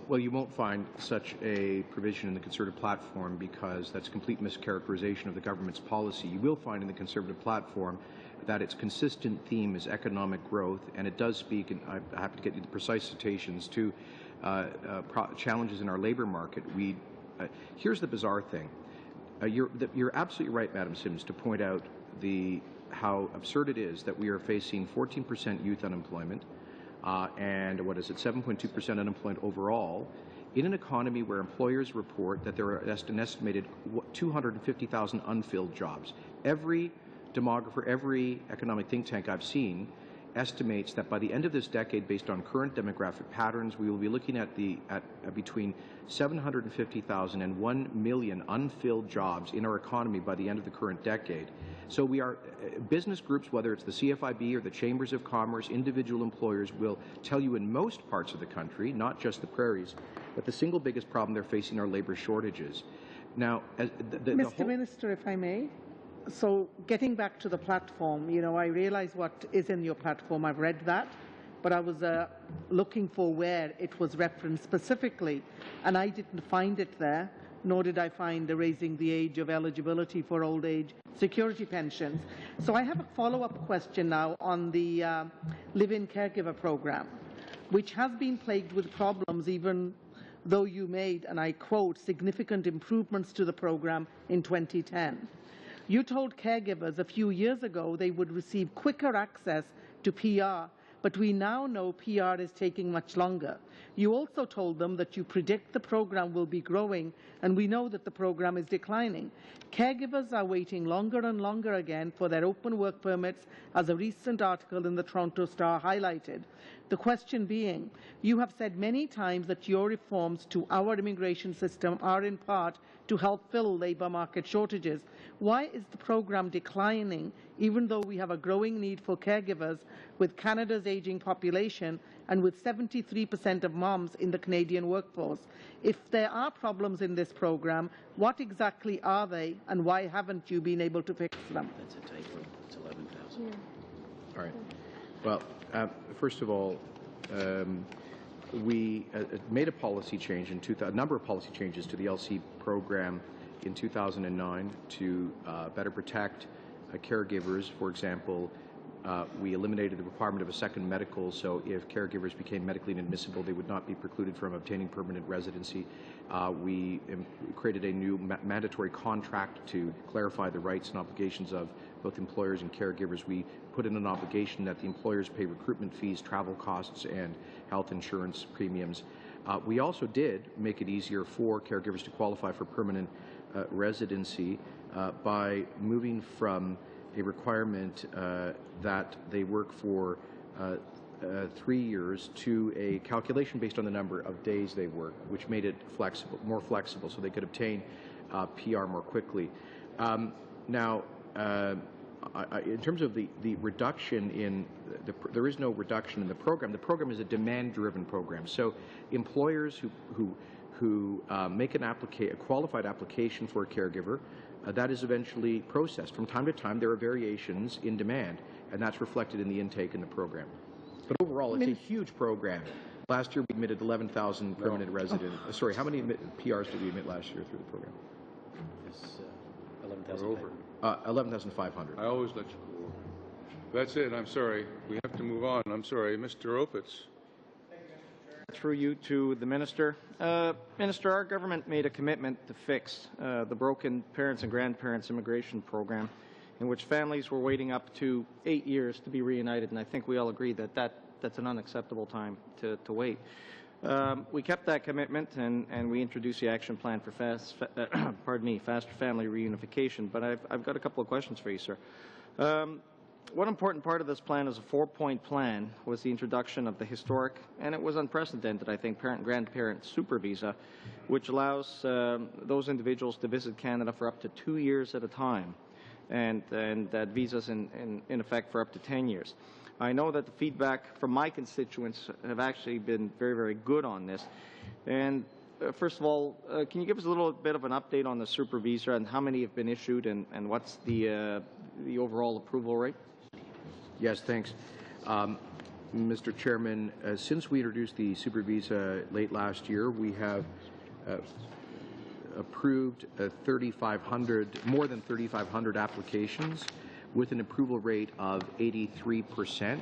Well, you won't find such a provision in the Conservative platform because that's a complete mischaracterization of the government's policy. You will find in the Conservative platform that its consistent theme is economic growth, and it does speak, and I'm happy to get you the precise citations, to challenges in our labour market. Here's the bizarre thing. You're absolutely right, Madam Sims, to point out how absurd it is that we are facing 14% youth unemployment, and what is it, 7.2% unemployment overall, in an economy where employers report that there are an estimated 250,000 unfilled jobs. Every demographer, every economic think tank I've seen estimates that by the end of this decade, based on current demographic patterns, we will be looking at between 750,000 and 1 million unfilled jobs in our economy by the end of the current decade. So we are, business groups, whether it's the CFIB or the Chambers of Commerce, individual employers will tell you in most parts of the country, not just the prairies, that the single biggest problem they're facing are labour shortages. Now, Mr. Minister, if I may. So getting back to the platform, I realize what is in your platform. I've read that, but I was looking for where it was referenced specifically, and I didn't find it there, nor did I find raising the age of eligibility for old age security pensions. So I have a follow-up question now on the live-in caregiver program, which has been plagued with problems even though you made, and I quote, significant improvements to the program in 2010. You told caregivers a few years ago they would receive quicker access to PR, but we now know PR is taking much longer. You also told them that you predict the program will be growing, and we know that the program is declining. Caregivers are waiting longer and longer again for their open work permits, as a recent article in the Toronto Star highlighted. The question being, you have said many times that your reforms to our immigration system are in part to help fill labour market shortages. Why is the program declining, even though we have a growing need for caregivers with Canada's ageing population and with 73% of moms in the Canadian workforce? If there are problems in this program, what exactly are they, and why haven't you been able to fix them? That's a typo. It's 11,000. Yeah. All right. Well, first of all, we made a policy change a number of policy changes to the LC program in 2009 to better protect caregivers. For example, we eliminated the requirement of a second medical, so if caregivers became medically inadmissible, they would not be precluded from obtaining permanent residency. We created a new mandatory contract to clarify the rights and obligations of both employers and caregivers. We put in an obligation that the employers pay recruitment fees, travel costs, and health insurance premiums. We also did make it easier for caregivers to qualify for permanent residency by moving from a requirement that they work for 3 years to a calculation based on the number of days they work, which made it more flexible, so they could obtain PR more quickly. Now, in terms of the reduction in there is no reduction in the program. The program is a demand-driven program. So employers who make a qualified application for a caregiver, that is eventually processed. From time to time, there are variations in demand, and that's reflected in the intake in the program. But overall, it's a huge program. Last year, we admitted 11,000 permanent residents. Sorry, how many PRs did we admit last year through the program? It's 11,500. 11,500. I always let you go over. That's it. I'm sorry. We have to move on. I'm sorry. Mr. Opitz. through you to the Minister. Minister, our government made a commitment to fix the broken parents and grandparents immigration program, in which families were waiting up to 8 years to be reunited, and I think we all agree that that's an unacceptable time to wait. We kept that commitment, and we introduced the action plan for faster family reunification. But I've got a couple of questions for you, sir. One important part of this plan is a 4-point plan was the introduction of the historic, and it was unprecedented, I think, parent-grandparent super visa, which allows those individuals to visit Canada for up to 2 years at a time, and that visa's in effect for up to 10 years. I know that the feedback from my constituents have actually been very, very good on this. And first of all, can you give us a little bit of an update on the super visa and how many have been issued and what's the overall approval rate? Yes, thanks. Mr. Chairman, since we introduced the super visa late last year, we have approved more than 3,500 applications with an approval rate of 83%,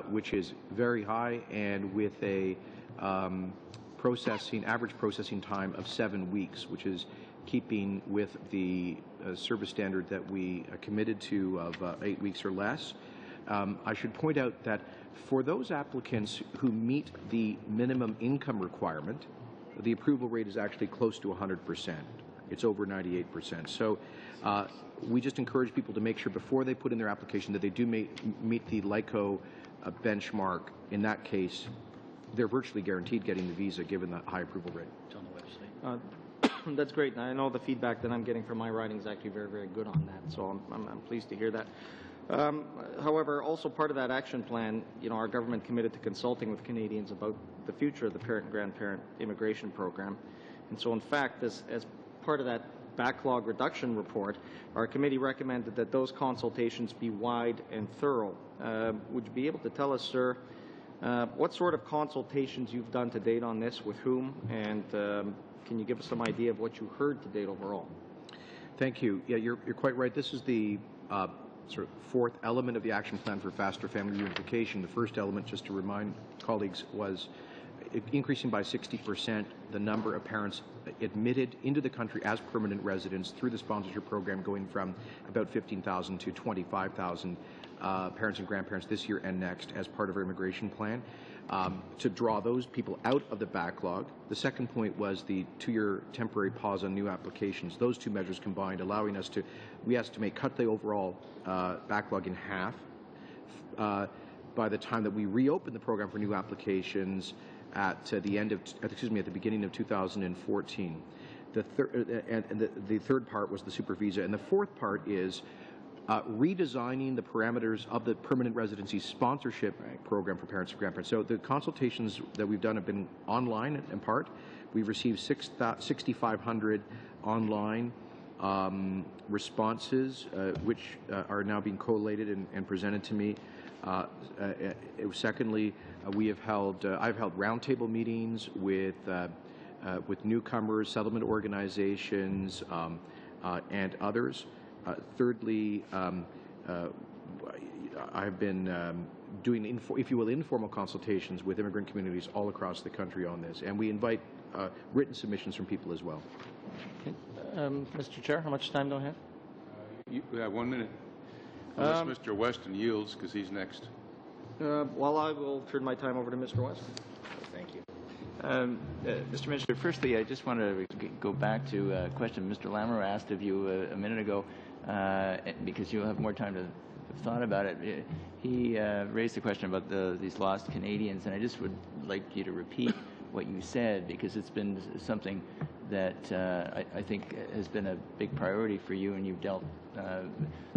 which is very high, and with a average processing time of 7 weeks, which is keeping with the service standard that we committed to of 8 weeks or less. I should point out that for those applicants who meet the minimum income requirement, the approval rate is actually close to 100%. It's over 98%. So we just encourage people to make sure before they put in their application that they do meet the LICO benchmark. In that case, they're virtually guaranteed getting the visa given the high approval rate. It's on the website. That's great. And I know the feedback that I'm getting from my riding is actually very, very good on that. So I'm pleased to hear that. However, also part of that action plan, our government committed to consulting with Canadians about the future of the parent-grandparent immigration program. And so, in fact, as part of that backlog reduction report, our committee recommended that those consultations be wide and thorough. Would you be able to tell us, sir, what sort of consultations you've done to date on this, with whom, and can you give us some idea of what you heard to date overall? Thank you. Yeah, you're quite right. This is the sort of fourth element of the action plan for faster family reunification. The first element, just to remind colleagues, was increasing by 60% the number of parents admitted into the country as permanent residents through the sponsorship program, going from about 15,000 to 25,000 parents and grandparents this year and next as part of our immigration plan, to draw those people out of the backlog. The second point was the 2-year temporary pause on new applications. Those two measures combined allowing us to, we estimate, cut the overall backlog in half by the time that we reopen the program for new applications at the beginning of 2014. The third part was the super visa, and the fourth part is redesigning the parameters of the permanent residency sponsorship program for parents and grandparents. So the consultations that we've done have been online in part. We've received 6,500 online responses, which are now being collated and presented to me. Secondly, I've held roundtable meetings with newcomers, settlement organizations, and others. Thirdly, I've been doing, if you will, informal consultations with immigrant communities all across the country on this, and we invite written submissions from people as well. Okay. Mr. Chair, how much time do I have? You have 1 minute, unless Mr. Weston yields, because he's next. Well, I will turn my time over to Mr. Weston. Thank you. Mr. Minister, firstly, I just want to go back to a question Mr. Lamoureux asked of you a minute ago, because you'll have more time to have thought about it. He raised the question about these lost Canadians, and I just would like you to repeat what you said, because it's been something that I think has been a big priority for you, and you've dealt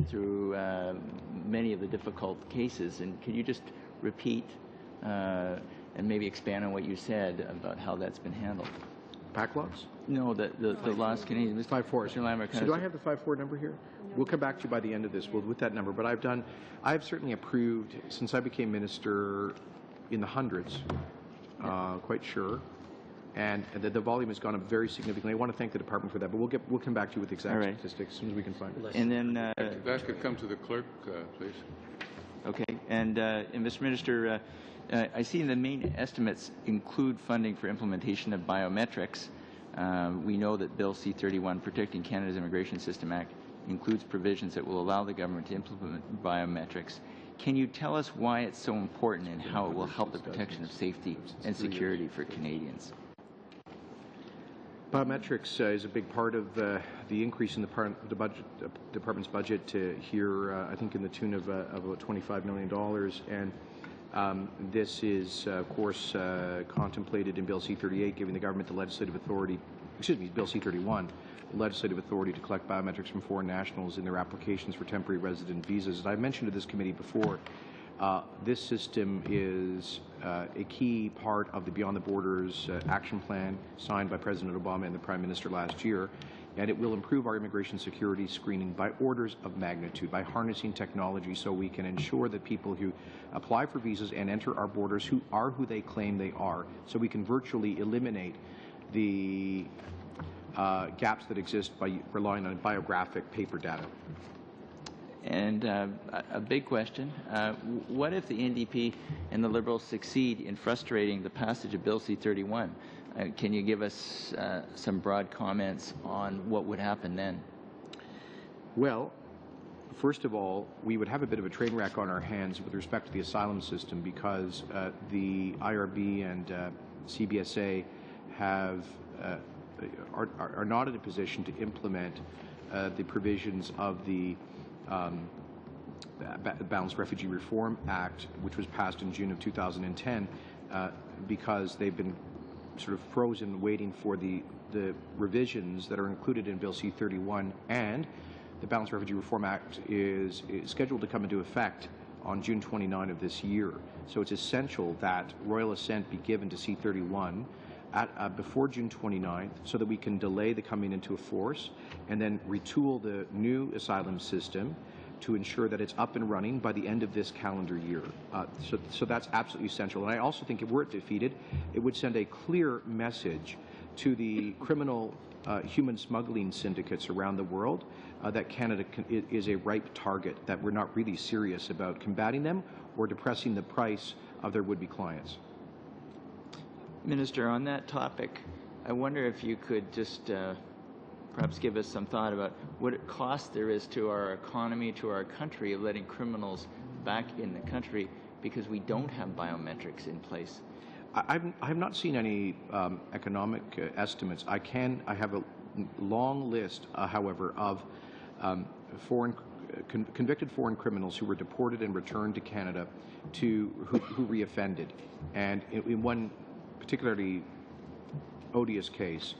through many of the difficult cases. And could you just repeat and maybe expand on what you said about how that's been handled? Backlogs? No, the lost Canadians. 5-4. Mr. Lamoureux, so do I have the 5-4 number here? No. We'll come back to you by the end of this with that number. But I've certainly approved, since I became minister, in the hundreds, quite sure. And the volume has gone up very significantly. I want to thank the department for that, but we'll come back to you with exact statistics as soon as we can find it. And then if that could come to the clerk, please. Okay. And Mr. Minister, I see the main estimates include funding for implementation of biometrics. We know that Bill C-31, Protecting Canada's Immigration System Act, includes provisions that will allow the government to implement biometrics. Can you tell us why it's so important and how it will help the protection of safety and security for Canadians? Biometrics is a big part of the increase in the department's budget here, I think in the tune of about $25 million. And this is, of course, contemplated in Bill C-38, giving the government the legislative authority, Bill C-31, the legislative authority to collect biometrics from foreign nationals in their applications for temporary resident visas. As I mentioned to this committee before, this system is a key part of the Beyond the Borders action plan signed by President Obama and the Prime Minister last year, and it will improve our immigration security screening by orders of magnitude, by harnessing technology so we can ensure that people who apply for visas and enter our borders who are who they claim they are, so we can virtually eliminate the gaps that exist by relying on biographic paper data. And a big question, what if the NDP and the Liberals succeed in frustrating the passage of Bill C-31? Can you give us some broad comments on what would happen then? Well, first of all, we would have a bit of a train wreck on our hands with respect to the asylum system because the IRB and CBSA are not in a position to implement the provisions of the Balanced Refugee Reform Act, which was passed in June of 2010, because they've been sort of frozen waiting for the revisions that are included in Bill C-31, and the Balanced Refugee Reform Act is scheduled to come into effect on June 29 of this year. So it's essential that royal assent be given to C-31 before June 29th so that we can delay the coming into force and then retool the new asylum system to ensure that it's up and running by the end of this calendar year. So that's absolutely essential. And I also think if we're defeated, it would send a clear message to the criminal human smuggling syndicates around the world that Canada is a ripe target, that we're not really serious about combating them or depressing the price of their would-be clients. Minister, on that topic, I wonder if you could just perhaps give us some thought about what it cost there is to our economy, to our country, of letting criminals back in the country because we don't have biometrics in place. I have not seen any economic estimates. I have a long list, however, of convicted foreign criminals who were deported and returned to Canada who reoffended. And in one particularly odious case,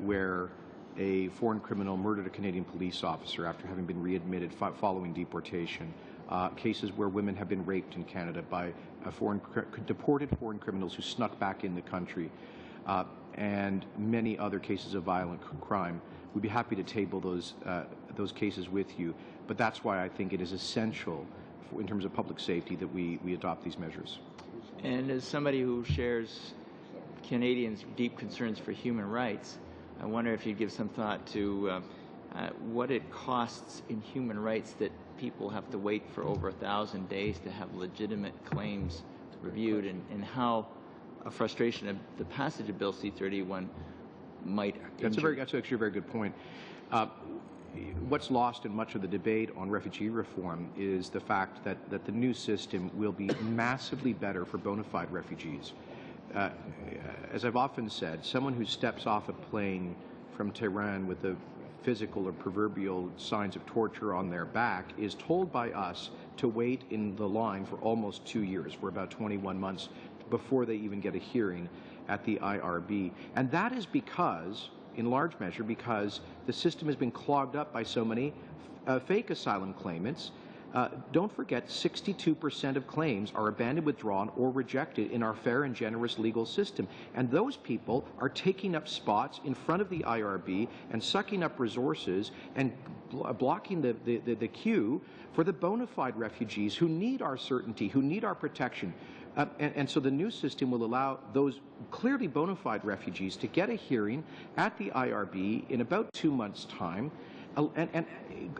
where a foreign criminal murdered a Canadian police officer after having been readmitted following deportation. Cases where women have been raped in Canada by deported foreign criminals who snuck back in the country, and many other cases of violent crime. We'd be happy to table those cases with you, but that's why I think it is essential in terms of public safety that we adopt these measures. And as somebody who shares Canadians' deep concerns for human rights, I wonder if you'd give some thought to what it costs in human rights that people have to wait for over 1,000 days to have legitimate claims reviewed, and how a frustration of the passage of Bill C-31 might That's actually a very good point. What's lost in much of the debate on refugee reform is the fact that the new system will be massively better for bona fide refugees. As I've often said, someone who steps off a plane from Tehran with the physical or proverbial signs of torture on their back is told by us to wait in the line for almost 2 years, for about 21 months, before they even get a hearing at the IRB. And that is because, in large measure, because the system has been clogged up by so many fake asylum claimants. Don't forget, 62% of claims are abandoned, withdrawn, or rejected in our fair and generous legal system. And those people are taking up spots in front of the IRB and sucking up resources and blocking the queue for the bona fide refugees who need our certainty, who need our protection. And so the new system will allow those clearly bona fide refugees to get a hearing at the IRB in about 2 months' time, and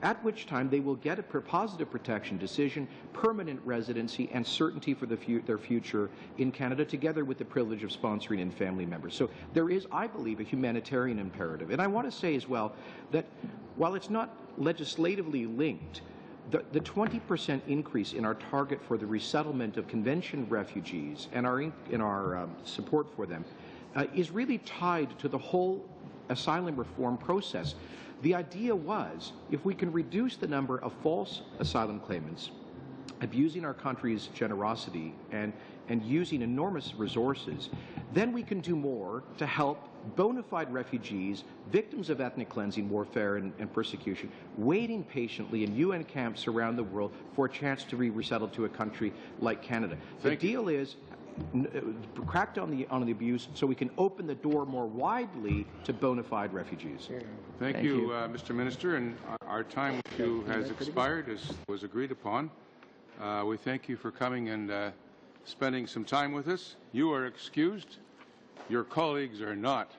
at which time they will get a positive protection decision, permanent residency, and certainty for their future in Canada, together with the privilege of sponsoring and family members. So there is, I believe, a humanitarian imperative. And I want to say as well that while it's not legislatively linked, the 20% increase in our target for the resettlement of convention refugees and our support for them is really tied to the whole asylum reform process. The idea was, if we can reduce the number of false asylum claimants, abusing our country's generosity and using enormous resources, then we can do more to help bona fide refugees, victims of ethnic cleansing, warfare, and persecution, waiting patiently in UN camps around the world for a chance to be resettled to a country like Canada. The deal is crack down on the abuse so we can open the door more widely to bona fide refugees. Thank you, Mr. Minister. And our time with you has expired, as was agreed upon. We thank you for coming and spending some time with us. You are excused. Your colleagues are not.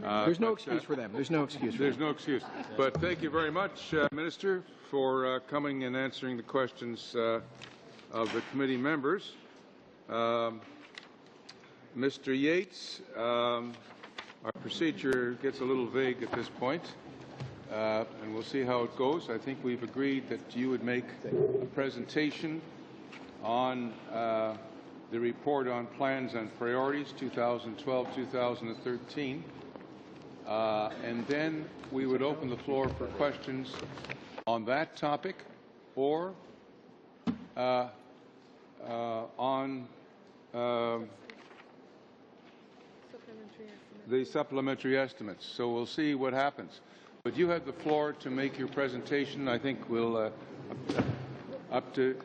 There's no excuse for them. There's no excuse. There's no excuse. But thank you very much, Minister, for coming and answering the questions of the committee members. Mr. Yates, our procedure gets a little vague at this point, and we'll see how it goes. I think we've agreed that you would make a presentation on the report on plans and priorities 2012-2013, and then we would open the floor for questions on that topic or on the supplementary estimates. So we'll see what happens. But you have the floor to make your presentation. I think we'll up to,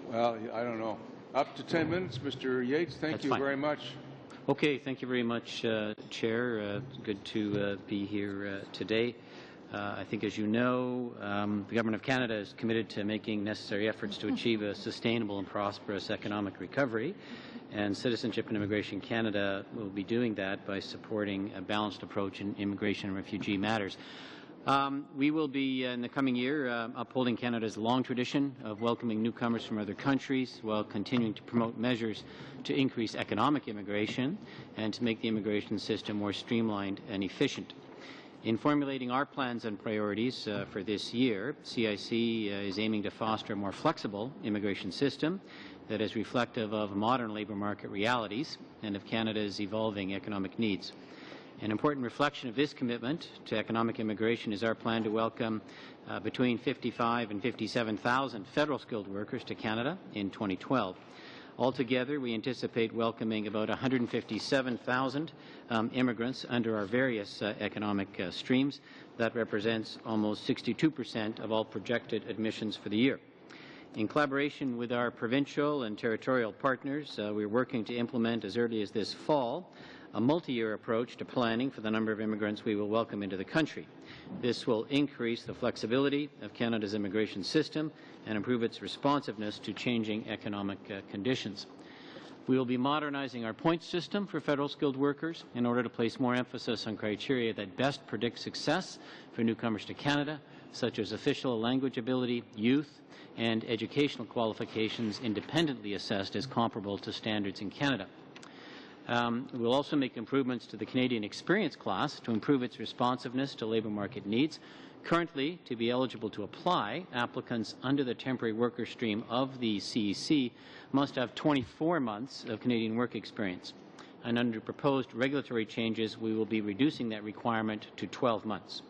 well, I don't know, up to 10 minutes. Mr. Yates, thank you very much. Okay, thank you very much, Chair. Good to be here today. I think, as you know, the Government of Canada is committed to making necessary efforts to achieve a sustainable and prosperous economic recovery, and Citizenship and Immigration Canada will be doing that by supporting a balanced approach in immigration and refugee matters. We will be, in the coming year, upholding Canada's long tradition of welcoming newcomers from other countries while continuing to promote measures to increase economic immigration and to make the immigration system more streamlined and efficient. In formulating our plans and priorities for this year, CIC is aiming to foster a more flexible immigration system that is reflective of modern labour market realities and of Canada's evolving economic needs. An important reflection of this commitment to economic immigration is our plan to welcome between 55,000 and 57,000 federal skilled workers to Canada in 2012. Altogether, we anticipate welcoming about 157,000 immigrants under our various economic streams. That represents almost 62% of all projected admissions for the year. In collaboration with our provincial and territorial partners, we are working to implement as early as this fall a multi-year approach to planning for the number of immigrants we will welcome into the country. This will increase the flexibility of Canada's immigration system and improve its responsiveness to changing economic conditions. We will be modernizing our points system for federal skilled workers in order to place more emphasis on criteria that best predict success for newcomers to Canada, such as official language ability, youth, and educational qualifications independently assessed as comparable to standards in Canada. We'll also make improvements to the Canadian Experience class to improve its responsiveness to labour market needs. Currently, to be eligible to apply, applicants under the temporary worker stream of the CEC must have 24 months of Canadian work experience. And under proposed regulatory changes, we will be reducing that requirement to 12 months.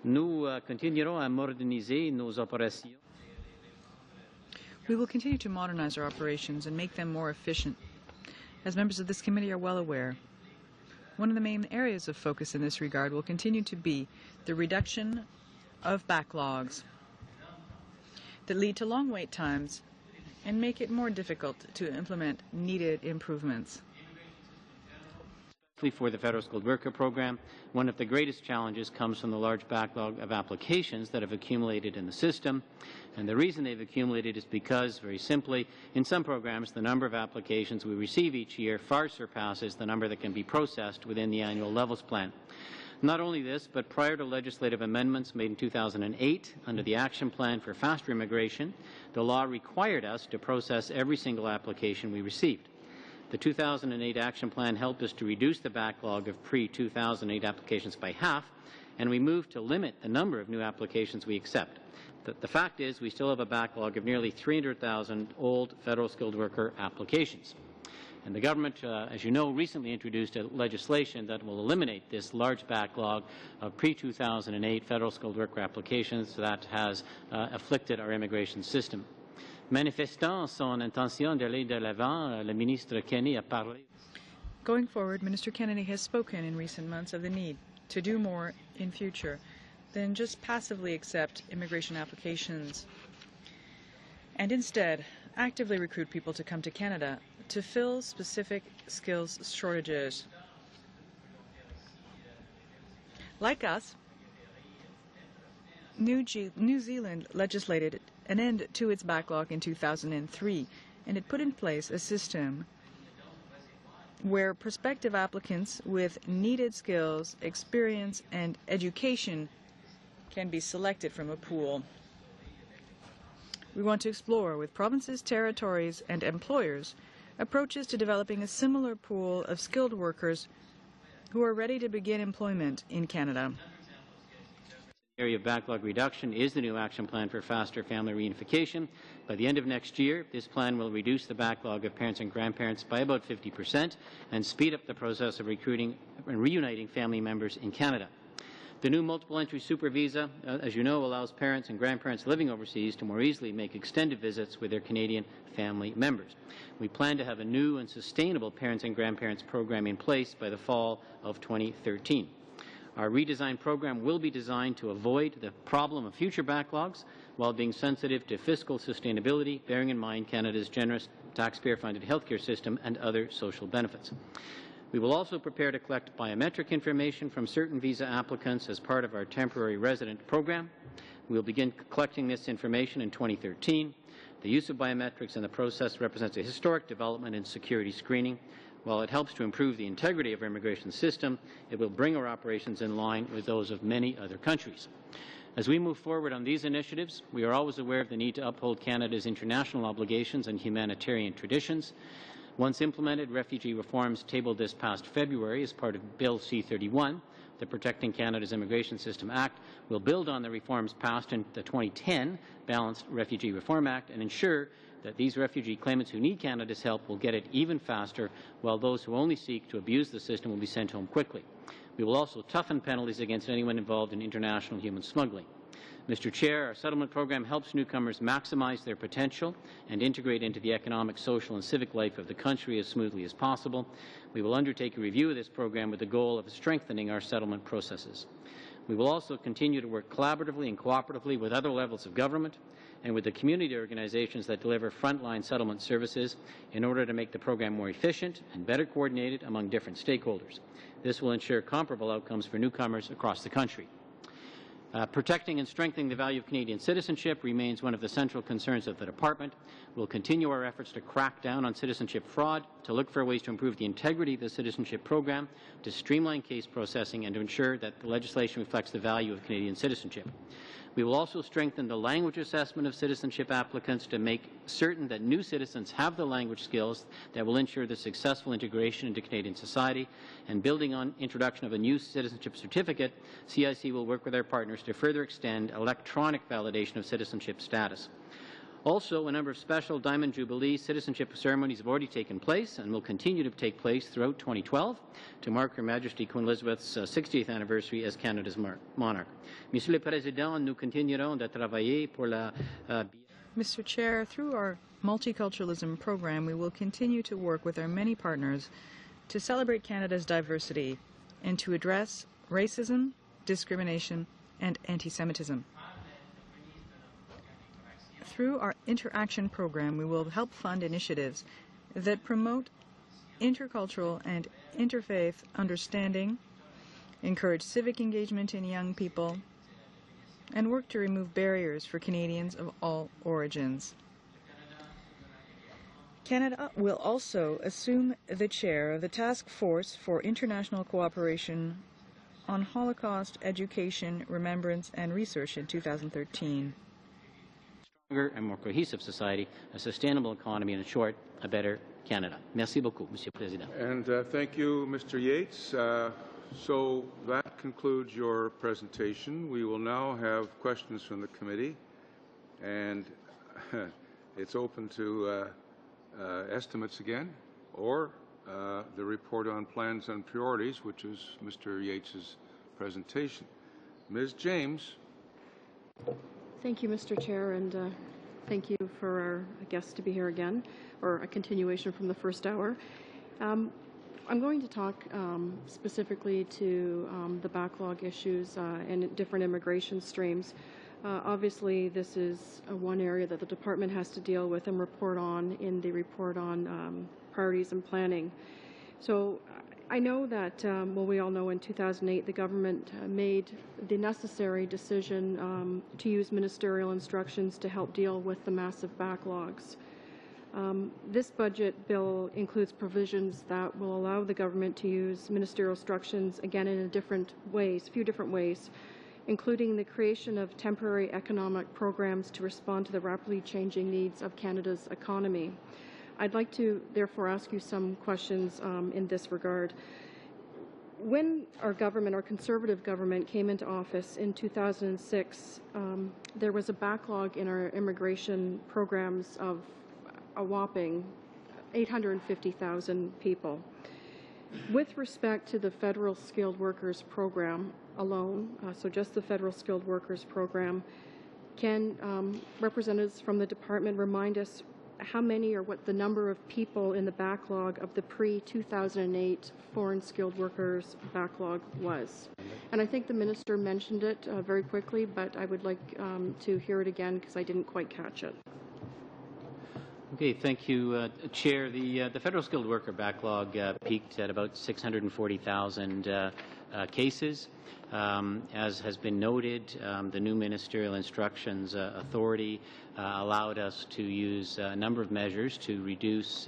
Nous continuerons à moderniser nos opérations. We will continue to modernize our operations and make them more efficient. As members of this committee are well aware, one of the main areas of focus in this regard will continue to be the reduction of backlogs that lead to long wait times and make it more difficult to implement needed improvements. For the federal skilled worker program, one of the greatest challenges comes from the large backlog of applications that have accumulated in the system. And the reason they've accumulated is because, very simply, in some programs, the number of applications we receive each year far surpasses the number that can be processed within the annual levels plan. Not only this, but prior to legislative amendments made in 2008 under the Action Plan for Faster Immigration, the law required us to process every single application we received. The 2008 Action Plan helped us to reduce the backlog of pre-2008 applications by half, and we moved to limit the number of new applications we accept. The fact is we still have a backlog of nearly 300,000 old federal skilled worker applications. And the government, as you know, recently introduced legislation that will eliminate this large backlog of pre-2008 federal skilled worker applications that has afflicted our immigration system. Manifestant son intention d'aller de l'avant, le ministre Kenney a parlé. Going forward, Minister Kennedy has spoken in recent months of the need to do more in future than just passively accept immigration applications and instead actively recruit people to come to Canada to fill specific skills shortages. Like us, New Zealand legislated an end to its backlog in 2003, and it put in place a system where prospective applicants with needed skills, experience, and education can be selected from a pool. We want to explore with provinces, territories, and employers approaches to developing a similar pool of skilled workers who are ready to begin employment in Canada. Area of backlog reduction is the new action plan for faster family reunification. By the end of next year, this plan will reduce the backlog of parents and grandparents by about 50% and speed up the process of recruiting and reuniting family members in Canada. The new multiple entry super visa, as you know, allows parents and grandparents living overseas to more easily make extended visits with their Canadian family members. We plan to have a new and sustainable parents and grandparents program in place by the fall of 2013. Our redesigned program will be designed to avoid the problem of future backlogs while being sensitive to fiscal sustainability, bearing in mind Canada's generous taxpayer-funded healthcare system and other social benefits. We will also prepare to collect biometric information from certain visa applicants as part of our temporary resident program. We will begin collecting this information in 2013. The use of biometrics in the process represents a historic development in security screening. While it helps to improve the integrity of our immigration system, it will bring our operations in line with those of many other countries. As we move forward on these initiatives, we are always aware of the need to uphold Canada's international obligations and humanitarian traditions. Once implemented, refugee reforms tabled this past February as part of Bill C-31, the Protecting Canada's Immigration System Act, will build on the reforms passed in the 2010 Balanced Refugee Reform Act and ensure that these refugee claimants who need Canada's help will get it even faster, while those who only seek to abuse the system will be sent home quickly. We will also toughen penalties against anyone involved in international human smuggling. Mr. Chair, our settlement program helps newcomers maximize their potential and integrate into the economic, social, and civic life of the country as smoothly as possible. We will undertake a review of this program with the goal of strengthening our settlement processes. We will also continue to work collaboratively and cooperatively with other levels of government and with the community organizations that deliver frontline settlement services in order to make the program more efficient and better coordinated among different stakeholders. This will ensure comparable outcomes for newcomers across the country. Protecting and strengthening the value of Canadian citizenship remains one of the central concerns of the Department. We'll continue our efforts to crack down on citizenship fraud, to look for ways to improve the integrity of the citizenship program, to streamline case processing, and to ensure that the legislation reflects the value of Canadian citizenship. We will also strengthen the language assessment of citizenship applicants to make certain that new citizens have the language skills that will ensure the successful integration into Canadian society. And building on introduction of a new citizenship certificate, CIC will work with our partners to further extend electronic validation of citizenship status. Also, a number of special Diamond Jubilee citizenship ceremonies have already taken place and will continue to take place throughout 2012 to mark Her Majesty Queen Elizabeth's 60th anniversary as Canada's monarch. Monsieur le Président, nous continuerons de travailler pour la... Mr. Chair, through our multiculturalism program, we will continue to work with our many partners to celebrate Canada's diversity and to address racism, discrimination, and anti-Semitism. Through our Interaction program, we will help fund initiatives that promote intercultural and interfaith understanding, encourage civic engagement in young people, and work to remove barriers for Canadians of all origins. Canada will also assume the chair of the Task Force for International Cooperation on Holocaust Education, Remembrance and Research in 2013. Stronger and more cohesive society, a sustainable economy, and in short, a better Canada. Merci beaucoup, Monsieur le Président. And thank you, Mr. Yates. So that concludes your presentation. We will now have questions from the committee, and it's open to estimates again, or the report on plans and priorities, which is Mr. Yates's presentation. Ms. James. Thank you, Mr. Chair, and thank you for our guests to be here again, or a continuation from the first hour. I'm going to talk specifically to the backlog issues and different immigration streams. Obviously, this is one area that the department has to deal with and report on in the report on priorities and planning. So I know that, well, we all know in 2008 the government made the necessary decision to use ministerial instructions to help deal with the massive backlogs. This budget bill includes provisions that will allow the government to use ministerial instructions again in a few different ways, including the creation of temporary economic programs to respond to the rapidly changing needs of Canada's economy. I'd like to therefore ask you some questions in this regard. When our government, our Conservative government, came into office in 2006, there was a backlog in our immigration programs of a whopping 850,000 people. With respect to the Federal Skilled Workers Program alone, so just the Federal Skilled Workers Program, can representatives from the department remind us how many or what the number of people in the backlog of the pre-2008 foreign skilled workers backlog was? And I think the minister mentioned it very quickly, but I would like to hear it again because I didn't quite catch it. Okay, thank you, Chair. The federal skilled worker backlog peaked at about 640,000 cases. As has been noted, the new ministerial instructions authority allowed us to use a number of measures to reduce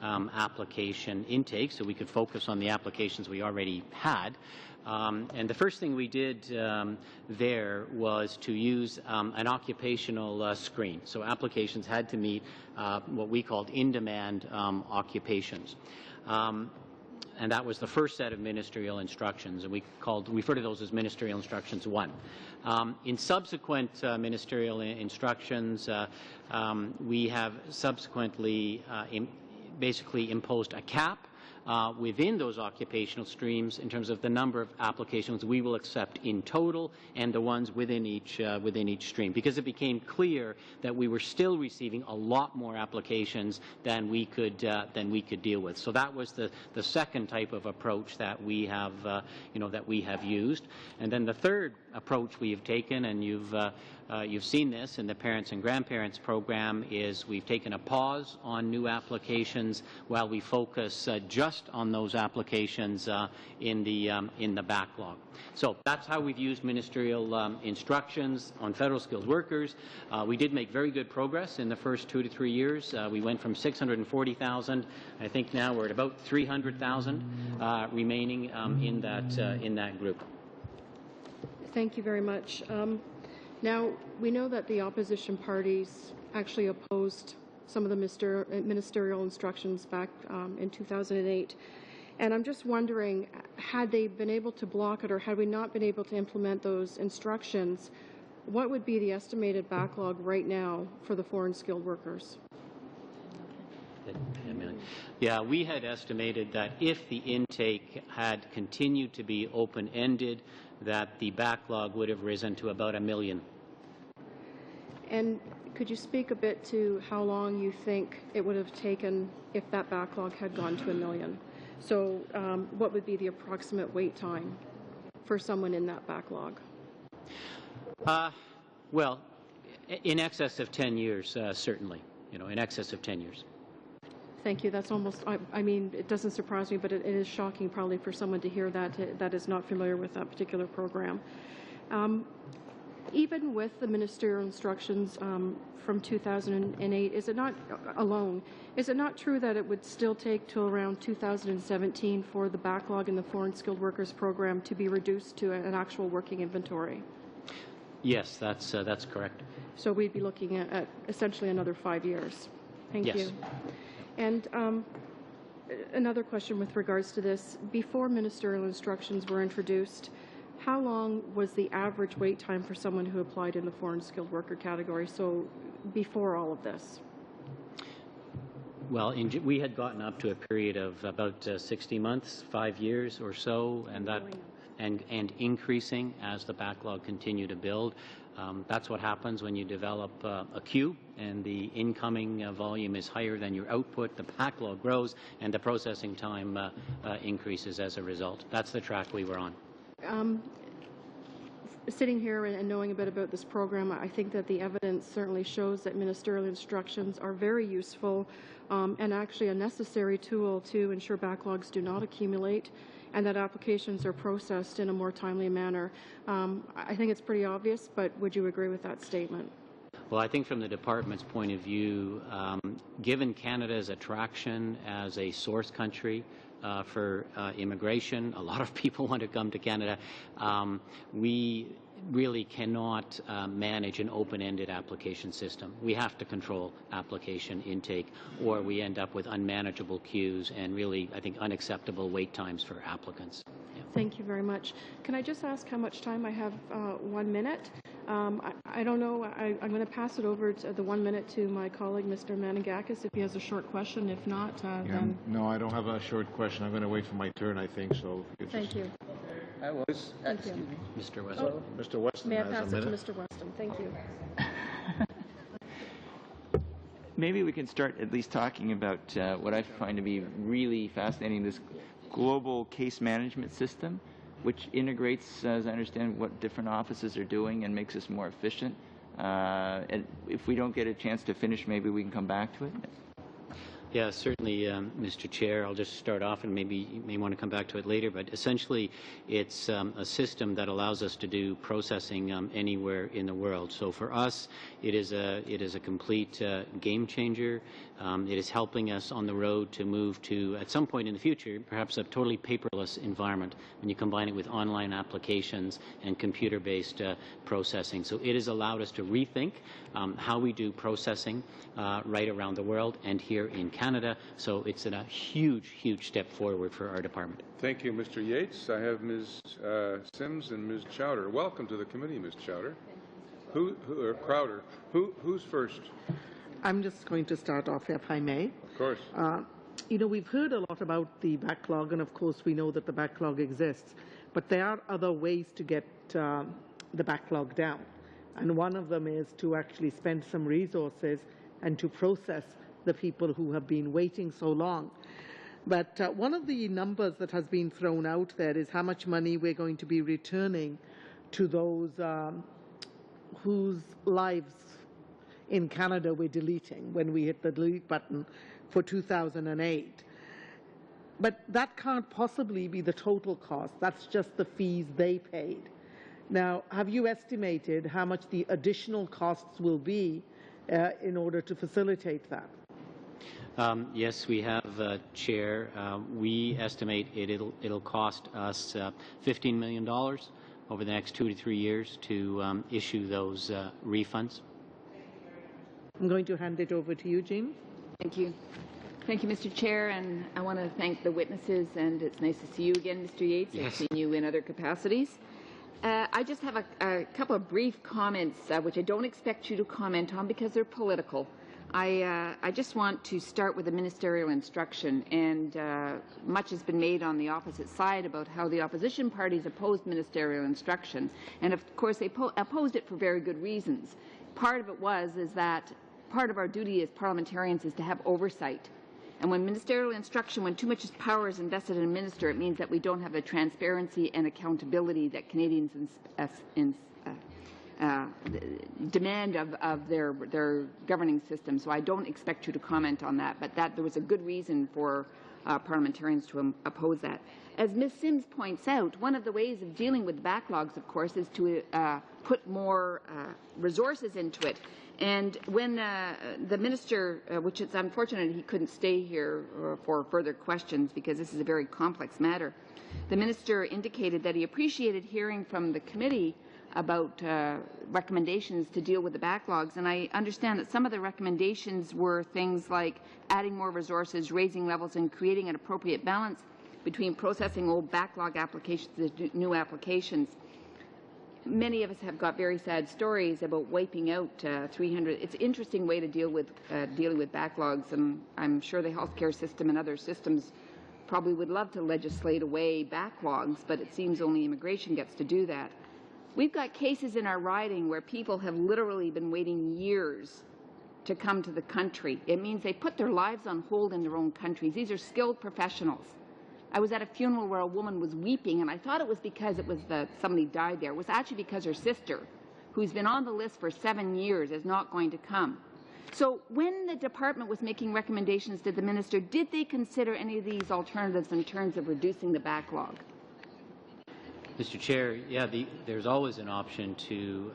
application intake so we could focus on the applications we already had. And the first thing we did there was to use an occupational screen. So applications had to meet what we called in-demand occupations. And that was the first set of ministerial instructions, and we refer to those as Ministerial Instructions 1. In subsequent ministerial instructions, we have subsequently basically imposed a cap within those occupational streams in terms of the number of applications we will accept in total and the ones within each stream, because it became clear that we were still receiving a lot more applications than we could deal with. So that was the second type of approach that we have that we have used. And then the third approach we have taken, and you've seen this in the Parents and Grandparents program, is we've taken a pause on new applications while we focus just on those applications in the backlog. So that's how we've used ministerial instructions on federal skilled workers. We did make very good progress in the first 2 to 3 years. We went from 640,000. I think now we're at about 300,000 remaining in that group. Thank you very much. Now, we know that the opposition parties actually opposed some of the ministerial instructions back in 2008. And I'm just wondering, had they been able to block it or had we not been able to implement those instructions, what would be the estimated backlog right now for the foreign skilled workers? Yeah, we had estimated that if the intake had continued to be open-ended, that the backlog would have risen to about 1 million. And could you speak a bit to how long you think it would have taken if that backlog had gone to 1 million? So what would be the approximate wait time for someone in that backlog? Well, in excess of 10 years, certainly, in excess of 10 years. Thank you. That's almost, I mean, it doesn't surprise me, but it is shocking probably for someone to hear that is not familiar with that particular program. Even with the ministerial instructions from 2008, is it not alone? Is it not true that it would still take till around 2017 for the backlog in the foreign skilled workers program to be reduced to an actual working inventory? Yes, that's correct. So we'd be looking at essentially another 5 years. Thank Yes. you. And another question with regards to this. Before ministerial instructions were introduced, how long was the average wait time for someone who applied in the foreign skilled worker category, so before all of this? Well, we had gotten up to a period of about 60 months, 5 years or so, and that and increasing as the backlog continued to build. That's what happens when you develop a queue and the incoming volume is higher than your output. The backlog grows and the processing time increases as a result. That's the track we were on. Sitting here and knowing a bit about this program, I think that the evidence certainly shows that ministerial instructions are very useful and actually a necessary tool to ensure backlogs do not accumulate and that applications are processed in a more timely manner. I think it's pretty obvious, but would you agree with that statement? Well, I think from the department's point of view, given Canada's attraction as a source country for immigration, a lot of people want to come to Canada. We really cannot manage an open-ended application system. We have to control application intake, or we end up with unmanageable queues and really, I think, unacceptable wait times for applicants. Yeah. Thank you very much. Can I just ask how much time I have? 1 minute. I don't know. I'm going to pass it over to the 1 minute to my colleague, Mr. Managakis, if he has a short question. If not, then... No, I don't have a short question. I'm going to wait for my turn, I think. So. Thank you. I will. Thank you. Mr. Weston. Oh, Mr. Weston May I has pass a it to minute. Mr. Weston? Thank you. Maybe we can start at least talking about what I find to be really fascinating, this global case management system, which integrates, as I understand, what different offices are doing and makes us more efficient. And if we don't get a chance to finish, maybe we can come back to it. Yeah, certainly, Mr. Chair. I'll just start off, and maybe you may want to come back to it later. But essentially, it's a system that allows us to do processing anywhere in the world. So for us, it is a complete game changer. It is helping us on the road to move to, at some point in the future, perhaps a totally paperless environment when you combine it with online applications and computer-based processing. So it has allowed us to rethink how we do processing right around the world and here in Canada. So it's a huge, huge step forward for our department. Thank you, Mr. Yates. I have Ms. Sims and Ms. Chowder. Welcome to the committee, Ms. Chowder. Crowder. Who's first? I'm just going to start off, if I may. Of course. You know, we've heard a lot about the backlog, and of course we know that the backlog exists, but there are other ways to get the backlog down. And one of them is to actually spend some resources and to process the people who have been waiting so long. But one of the numbers that has been thrown out there is how much money we're going to be returning to those whose lives in Canada we're deleting when we hit the delete button for 2008. But that can't possibly be the total cost. That's just the fees they paid. Now, have you estimated how much the additional costs will be in order to facilitate that? Yes, we have, Chair. We estimate it'll cost us $15 million over the next 2 to 3 years to issue those refunds. I'm going to hand it over to you, Jean. Thank you. Thank you, Mr. Chair, and I want to thank the witnesses, and it's nice to see you again, Mr. Yates. Yes. I've seen you in other capacities. I just have a couple of brief comments, which I don't expect you to comment on because they're political. I just want to start with the ministerial instruction, and much has been made on the opposite side about how the opposition parties opposed ministerial instruction, and of course they opposed it for very good reasons. Part of it is that part of our duty as parliamentarians is to have oversight. And when ministerial instruction, when too much power is invested in a minister, it means that we don't have the transparency and accountability that Canadians demand of their governing system. So I don't expect you to comment on that, but that there was a good reason for parliamentarians to oppose that. As Ms. Simms points out, one of the ways of dealing with backlogs, of course, is to put more resources into it. And when the minister, which it's unfortunate he couldn't stay here for further questions because this is a very complex matter, the minister indicated that he appreciated hearing from the committee about recommendations to deal with the backlogs. And I understand that some of the recommendations were things like adding more resources, raising levels, and creating an appropriate balance between processing old backlog applications and new applications. Many of us have got very sad stories about wiping out 300. It's an interesting way to deal with dealing with backlogs, and I'm sure the healthcare system and other systems probably would love to legislate away backlogs, but it seems only immigration gets to do that. We've got cases in our riding where people have literally been waiting years to come to the country. It means they put their lives on hold in their own countries. These are skilled professionals. I was at a funeral where a woman was weeping, and I thought it was because it was somebody died there. It was actually because her sister, who's been on the list for 7 years, is not going to come. So when the department was making recommendations to the minister, did they consider any of these alternatives in terms of reducing the backlog? Mr. Chair, yeah, there's always an option to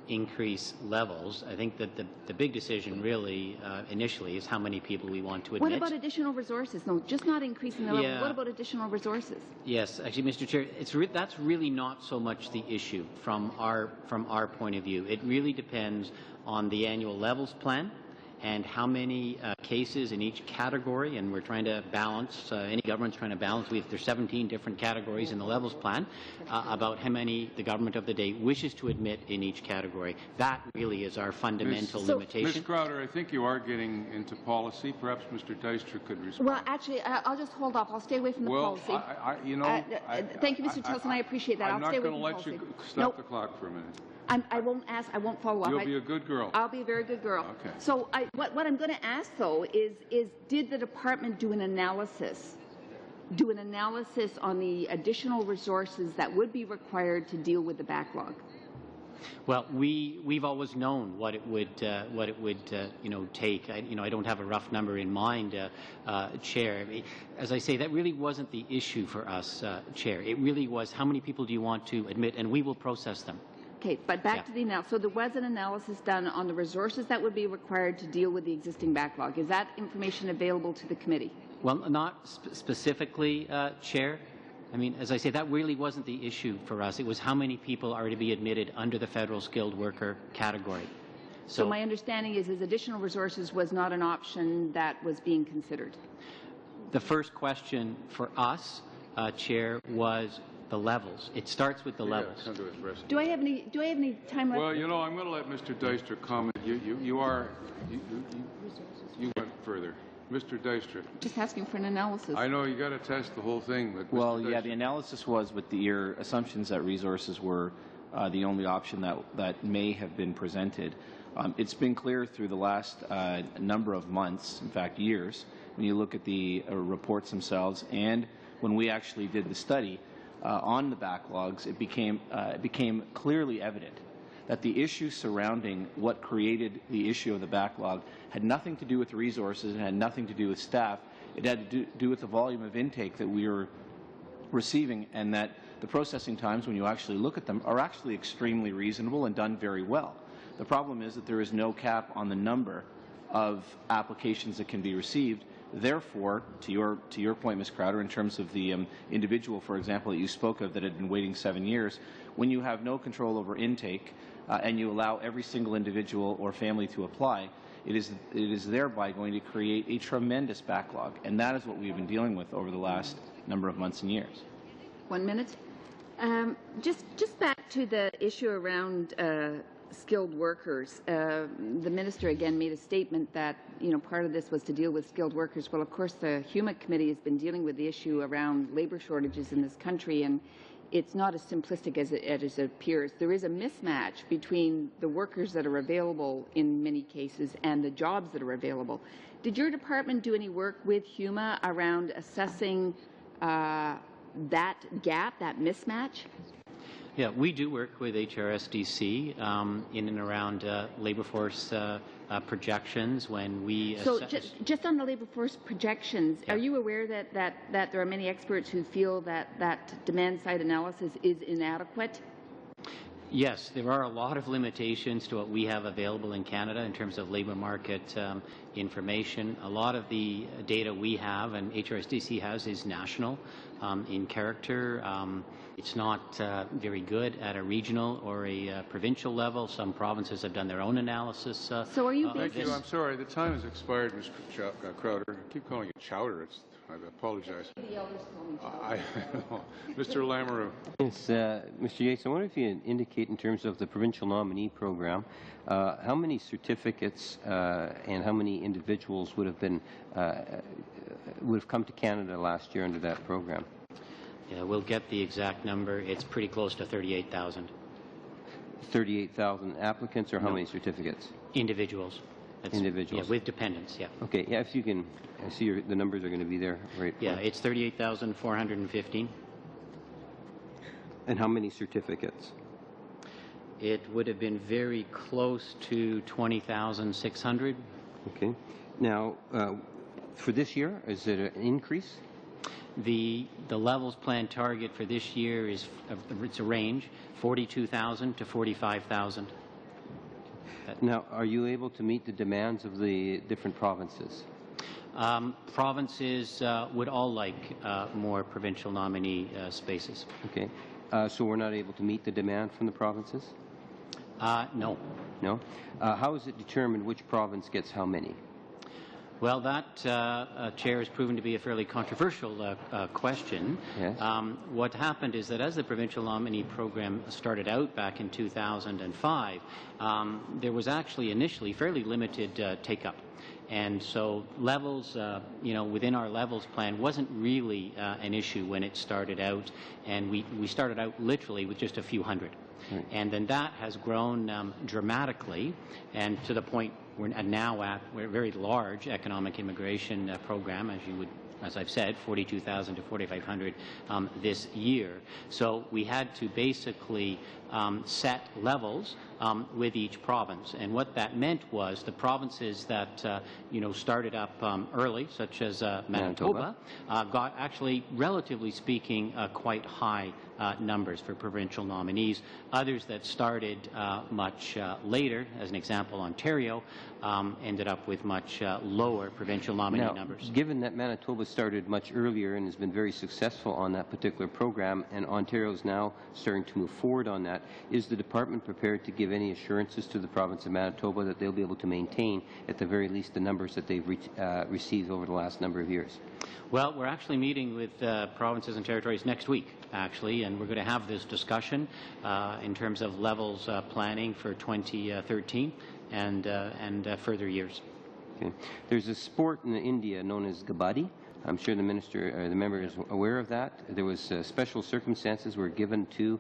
increase levels. I think that the big decision really initially is how many people we want to admit. What about additional resources? No, just not increasing the level. Yeah. What about additional resources? Yes, actually, Mr. Chair, that's really not so much the issue from our point of view. It really depends on the annual levels plan and how many cases in each category, and we're trying to balance, any government's trying to balance, there's 17 different categories in the levels plan, about how many the government of the day wishes to admit in each category. That really is our fundamental limitation. Ms. Crowder, I think you are getting into policy. Perhaps Mr. Dijkstra could respond. Well, actually, I'll just hold off. I'll stay away from the policy. Thank you, Mr. Tilson. I appreciate that. I'm I'll stay away not from going to let you stop the clock for a minute. I won't ask. I won't follow up. You'll be a good girl. I'll be a very good girl. Okay. So what I'm going to ask, though, is did the department do an analysis? Do an analysis on the additional resources that would be required to deal with the backlog? Well, we've always known what it would take. I don't have a rough number in mind, Chair. As I say, that really wasn't the issue for us, Chair. It really was how many people do you want to admit, and we will process them. Okay, but back to the analysis. So there was an analysis done on the resources that would be required to deal with the existing backlog. Is that information available to the committee? Well, not specifically, Chair. I mean, as I say, that really wasn't the issue for us. It was how many people are to be admitted under the federal skilled worker category. So my understanding is additional resources was not an option that was being considered. The first question for us, Chair, was the levels. It starts with the levels. Do I have any time left? Well, I'm going to let Mr. Dijkstra comment. You went further. Mr. Dijkstra. Just asking for an analysis. I know you got to test the whole thing, but well, yeah, the analysis was with your assumptions that resources were the only option that may have been presented. It's been clear through the last number of months, in fact years, when you look at the reports themselves and when we actually did the study on the backlogs, it became clearly evident that the issue surrounding what created the issue of the backlog had nothing to do with resources and had nothing to do with staff. It had to do with the volume of intake that we were receiving, and that the processing times, when you actually look at them, are actually extremely reasonable and done very well. The problem is that there is no cap on the number of applications that can be received. Therefore, to your point, Ms. Crowder, in terms of the individual, for example, that you spoke of that had been waiting 7 years, when you have no control over intake and you allow every single individual or family to apply, it is thereby going to create a tremendous backlog, and that is what we've been dealing with over the last number of months and years. 1 minute. Just back to the issue around skilled workers. The minister again made a statement that part of this was to deal with skilled workers. Well, of course, the HUMA committee has been dealing with the issue around labor shortages in this country, and it's not as simplistic as it appears. There is a mismatch between the workers that are available in many cases and the jobs that are available. Did your department do any work with HUMA around assessing that gap, that mismatch? Yeah, we do work with HRSDC in and around labor force projections when we So just on the labor force projections, are you aware that there are many experts who feel that demand-side analysis is inadequate? Yes, there are a lot of limitations to what we have available in Canada in terms of labor market information. A lot of the data we have and HRSDC has is national in character. It's not very good at a regional or a provincial level. Some provinces have done their own analysis. So are you Thank you. I'm sorry. The time has expired, Mr. Crowder. I keep calling you Chowder. I apologize. The elders call me Mr. Lamoureux. Yes, Mr. Yates, I wonder if you can indicate in terms of the provincial nominee program, how many certificates and how many individuals would have been would have come to Canada last year under that program? Yeah, we'll get the exact number. It's pretty close to 38,000. 38,000 applicants, or how many certificates? Individuals. Individuals. Yeah, with dependents, yeah. Okay, yeah, if you can, I see the numbers are going to be there, right? Yeah, it's 38,415. And how many certificates? It would have been very close to 20,600. Okay. Now, for this year, is it an increase? The levels plan target for this year is it's a range, 42,000 to 45,000. Now, are you able to meet the demands of the different provinces? Provinces would all like more provincial nominee spaces. Okay. So we're not able to meet the demand from the provinces? No. No? How is it determined which province gets how many? Well, that, Chair, has proven to be a fairly controversial question. Yes. What happened is that as the provincial nominee program started out back in 2005, there was actually initially fairly limited take-up. And so levels, within our levels plan wasn't really an issue when it started out, and we started out literally with just a few hundred. Right. And then that has grown dramatically, and to the point we're now at a very large economic immigration program, as I've said, 42,000 to 4,500 this year. So we had to basically set levels with each province, and what that meant was the provinces that started up early, such as Manitoba, got actually, relatively speaking, quite high numbers for provincial nominees. Others that started much later, as an example, Ontario, ended up with much lower provincial nominee numbers. Given that Manitoba started much earlier and has been very successful on that particular program, and Ontario is now starting to move forward on that, is the department prepared to give any assurances to the province of Manitoba that they'll be able to maintain, at the very least, the numbers that they've received over the last number of years? Well, we're actually meeting with provinces and territories next week, actually, and we're going to have this discussion in terms of levels planning for 2013 and further years. Okay. There's a sport in India known as Kabaddi. I'm sure the member is aware of that. There was special circumstances were given to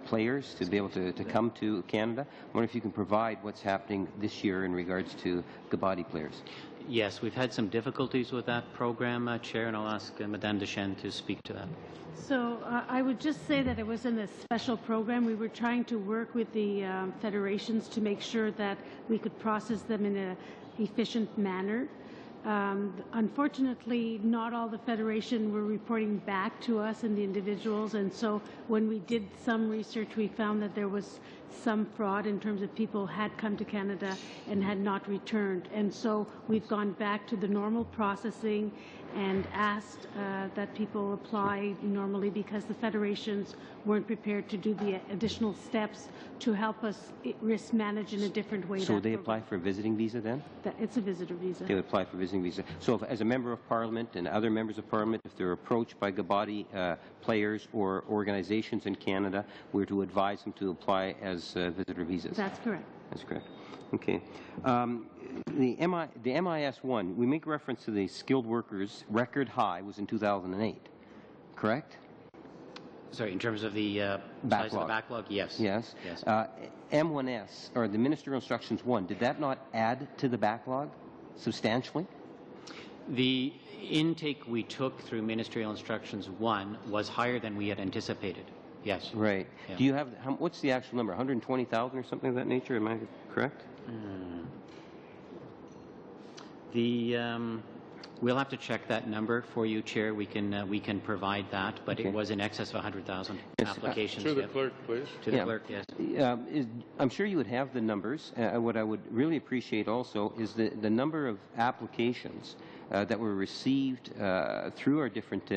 players to be able to come to Canada. I wonder if you can provide what's happening this year in regards to Kabaddi players. Yes, we've had some difficulties with that program, Chair, and I'll ask Madame Deschênes to speak to that. So I would just say that it was in a special program. We were trying to work with the federations to make sure that we could process them in an efficient manner. Unfortunately, not all the federation were reporting back to us and the individuals, and so when we did some research, we found that there was some fraud in terms of people had come to Canada and had not returned. And so we've gone back to the normal processing and asked that people apply normally, because the federations weren't prepared to do the additional steps to help us risk manage in a different way. So they apply for a visiting visa then? It's a visitor visa. They would apply for a visiting visa. So if, as a member of Parliament and other members of Parliament, if they're approached by Kabaddi players or organizations in Canada, we're to advise them to apply as visitor visas? That's correct. That's correct. Okay. The MIS-1, we make reference to the skilled workers record high was in 2008, correct? Sorry, in terms of the size of the backlog, yes. Yes. Yes. M1S, or the Ministerial Instructions 1, did that not add to the backlog substantially? The intake we took through Ministerial Instructions 1 was higher than we had anticipated. Yes. Right. Yeah. Do you have, what's the actual number, 120,000 or something of that nature? Am I correct? We'll have to check that number for you, Chair. We can provide that, but Okay. it was in excess of 100,000 applications. To the yet. clerk, please. To the clerk, yes. I'm sure you would have the numbers. What I would really appreciate also is the number of applications that were received through our different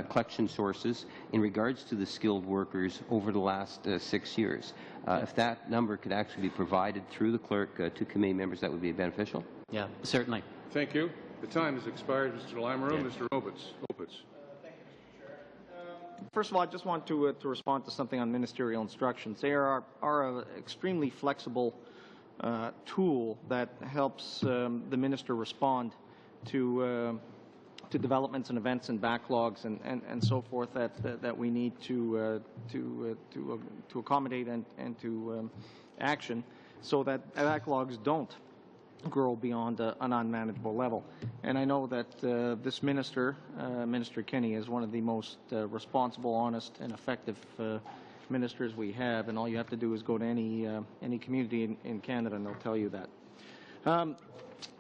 collection sources in regards to the skilled workers over the last 6 years. If that number could actually be provided through the clerk to committee members, that would be beneficial. Yeah, certainly. Thank you. The time has expired, Mr. Lamoureux. Yeah. Mr. Opitz. First of all, I just want to respond to something on ministerial instructions. They are an extremely flexible tool that helps the minister respond to developments and events and backlogs and so forth that we need to accommodate and to action, so that backlogs don't grow beyond an unmanageable level. And I know that this minister, Minister Kenny, is one of the most responsible, honest, and effective ministers we have. And all you have to do is go to any community in Canada, and they'll tell you that.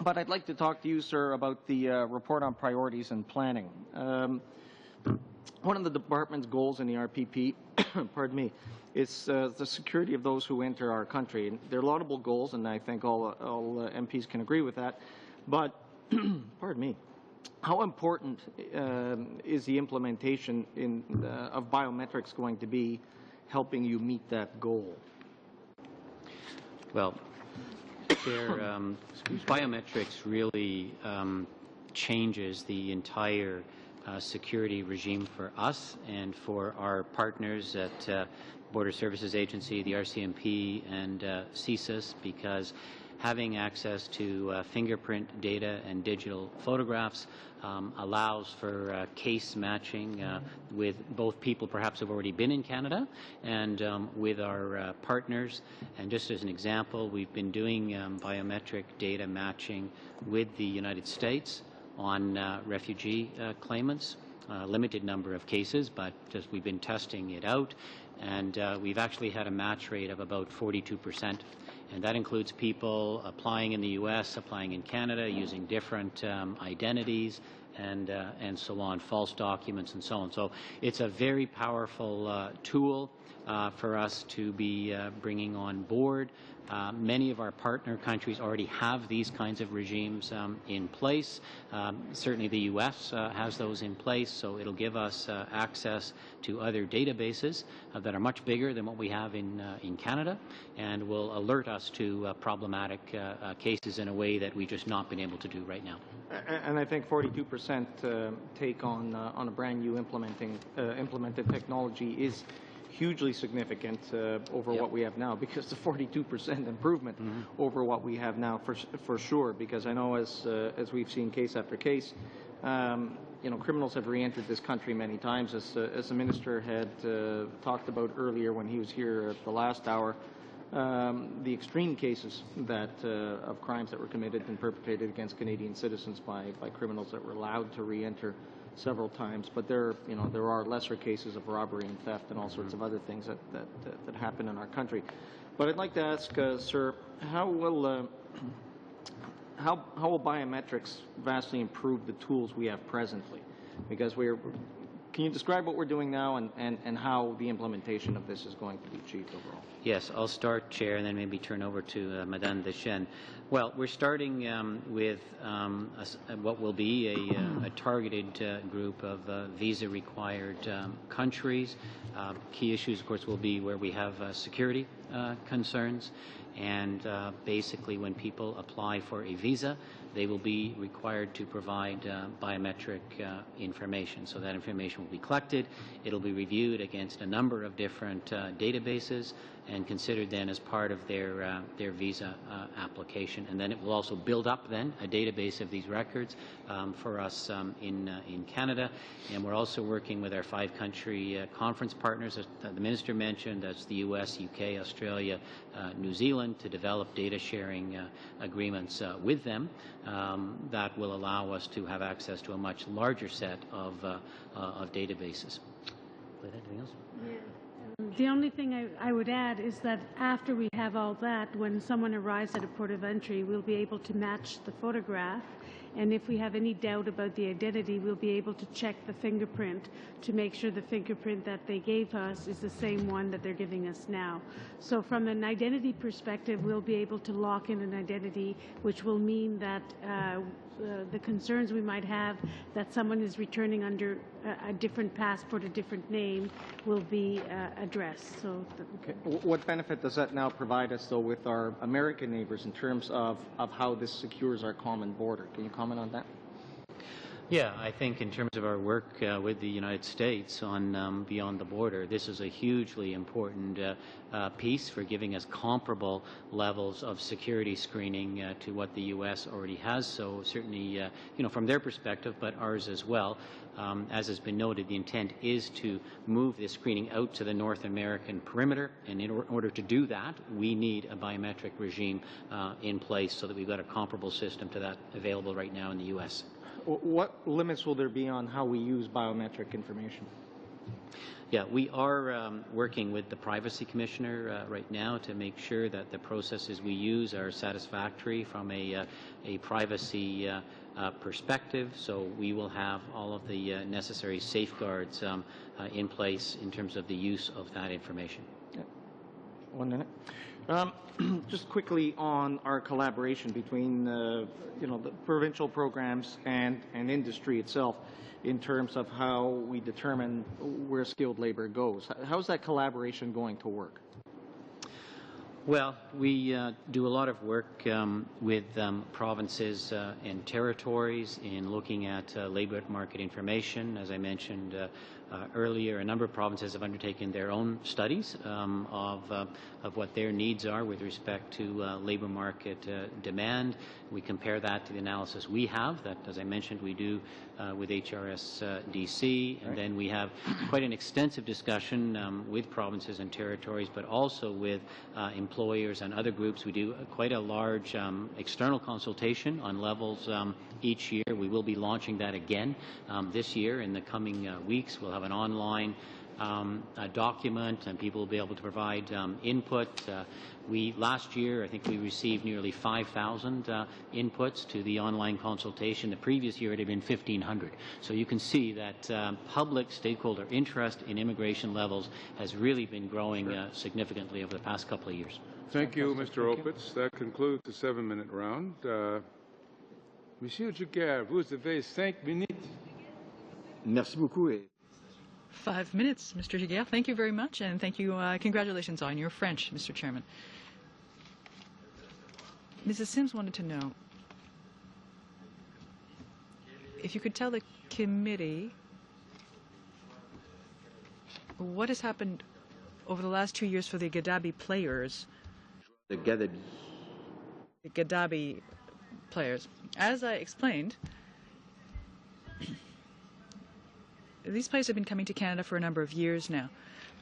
But I'd like to talk to you, sir, about the report on priorities and planning. One of the department's goals in the RPP, pardon me, is the security of those who enter our country. And they're laudable goals, and I think all MPs can agree with that. But, pardon me, how important is the implementation of biometrics going to be helping you meet that goal? Well, biometrics really changes the entire security regime for us and for our partners at Border Services Agency, the RCMP, and CSIS, because having access to fingerprint data and digital photographs allows for case matching with both people perhaps who have already been in Canada and with our partners. And just as an example, we've been doing biometric data matching with the United States on refugee claimants. Limited number of cases, but just we've been testing it out, and we've actually had a match rate of about 42%, and that includes people applying in the U.S., applying in Canada, using different identities, and so on, false documents, and so on. So it's a very powerful tool for us to be bringing on board. Many of our partner countries already have these kinds of regimes in place. Certainly the U.S. Has those in place, so it'll give us access to other databases that are much bigger than what we have in Canada, and will alert us to problematic cases in a way that we've just not been able to do right now. And I think 42% take on a brand new implemented technology is hugely significant over what we have now, because the 42% improvement over what we have now for sure, because I know as we've seen case after case, criminals have re-entered this country many times, as the minister had talked about earlier when he was here at the last hour. The extreme cases of crimes that were committed and perpetrated against Canadian citizens by criminals that were allowed to re-enter several times, but there are lesser cases of robbery and theft and all sorts of other things that happen in our country. But I'd like to ask, sir, how will biometrics vastly improve the tools we have presently? Because can you describe what we're doing now and how the implementation of this is going to be achieved overall? Yes, I'll start, Chair, and then maybe turn over to Madame Deschênes. Well, we're starting with what will be a targeted group of visa-required countries. Key issues, of course, will be where we have security concerns, and basically when people apply for a visa, they will be required to provide biometric information. So that information will be collected. It'll be reviewed against a number of different databases and considered then as part of their visa application. And then it will also build up then a database of these records for us in Canada. And we're also working with our 5-country conference partners that the Minister mentioned. That's the US, UK, Australia, New Zealand, to develop data sharing agreements with them that will allow us to have access to a much larger set of databases. Anything else? Yeah. The only thing I would add is that after we have all that, when someone arrives at a port of entry, we'll be able to match the photograph. And if we have any doubt about the identity, we'll be able to check the fingerprint to make sure the fingerprint that they gave us is the same one that they're giving us now. So from an identity perspective, we'll be able to lock in an identity, which will mean that the concerns we might have that someone is returning under a different passport, a different name, will be addressed. So, okay. What benefit does that now provide us, though, with our American neighbors in terms of how this secures our common border? Can you comment on that? Yeah, I think in terms of our work with the United States on Beyond the Border, this is a hugely important piece for giving us comparable levels of security screening to what the U.S. already has. So certainly, you know, from their perspective, but ours as well. As has been noted, the intent is to move this screening out to the North American perimeter, and in order to do that, we need a biometric regime in place so that we've got a comparable system to that available right now in the U.S. What limits will there be on how we use biometric information? Yeah, we are working with the Privacy Commissioner right now to make sure that the processes we use are satisfactory from a privacy perspective. So we will have all of the necessary safeguards in place in terms of the use of that information. Yeah. 1 minute. Just quickly on our collaboration between you know, the provincial programs and industry itself in terms of how we determine where skilled labor goes. How's that collaboration going to work? Well, we do a lot of work with provinces and territories in looking at labor market information. As I mentioned earlier, a number of provinces have undertaken their own studies of what their needs are with respect to labor market demand. We compare that to the analysis we have that, as I mentioned, we do with HRSDC, and then we have quite an extensive discussion with provinces and territories, but also with employers and other groups. We do quite a large external consultation on levels each year. We will be launching that again this year. In the coming weeks, we'll have an online document, and people will be able to provide input. Last year, I think we received nearly 5,000 inputs to the online consultation. The previous year, it had been 1,500. So you can see that public stakeholder interest in immigration levels has really been growing significantly over the past couple of years. Thank you, Mr. Opitz. That concludes the 7-minute round. Monsieur Giguère, vous avez 5 minutes. Merci beaucoup. 5 minutes, Mr. Giguère. Thank you very much, and thank you. Congratulations on your French, Mr. Chairman. Mrs. Sims wanted to know if you could tell the committee what has happened over the last 2 years for the Gaddafi players. The Gaddafi players. As I explained, these players have been coming to Canada for a number of years now.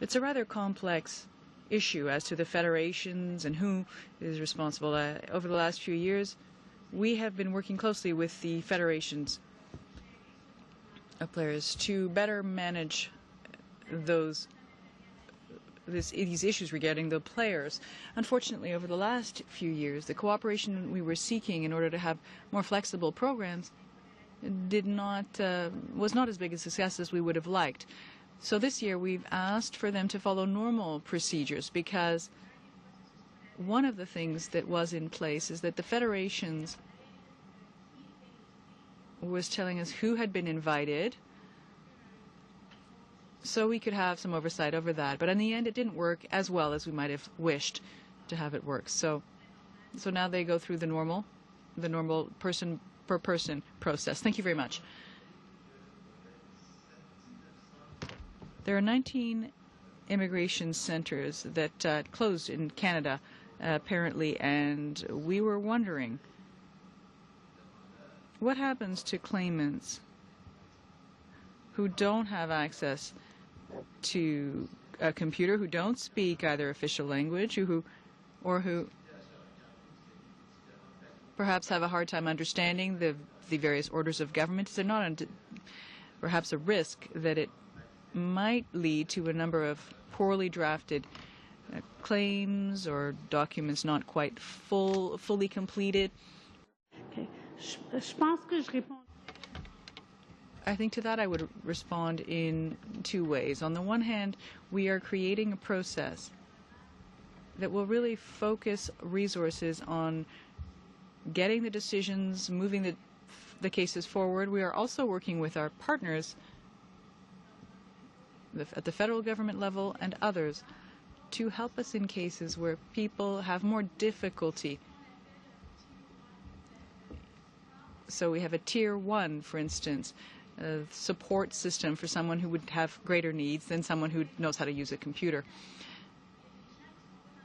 It's a rather complex issue as to the federations and who is responsible. Over the last few years, we have been working closely with the federations of players to better manage these issues regarding the players. Unfortunately, over the last few years, the cooperation we were seeking in order to have more flexible programs was not as big a success as we would have liked. So this year we've asked for them to follow normal procedures, because one of the things that was in place is that the federations was telling us who had been invited so we could have some oversight over that. But in the end, it didn't work as well as we might have wished to have it work. So now they go through the normal person per person process. Thank you very much. There are 19 immigration centers that closed in Canada, apparently, and we were wondering what happens to claimants who don't have access to a computer, who don't speak either official language, or who perhaps have a hard time understanding the various orders of government. Is there not perhaps a risk that it might lead to a number of poorly drafted claims or documents not quite fully completed. Okay. Je pense que je réponds. I think to that I would respond in two ways. On the one hand, we are creating a process that will really focus resources on getting the decisions, moving the cases forward. We are also working with our partners at the federal government level and others to help us in cases where people have more difficulty. So we have a tier 1, for instance, a support system for someone who would have greater needs than someone who knows how to use a computer.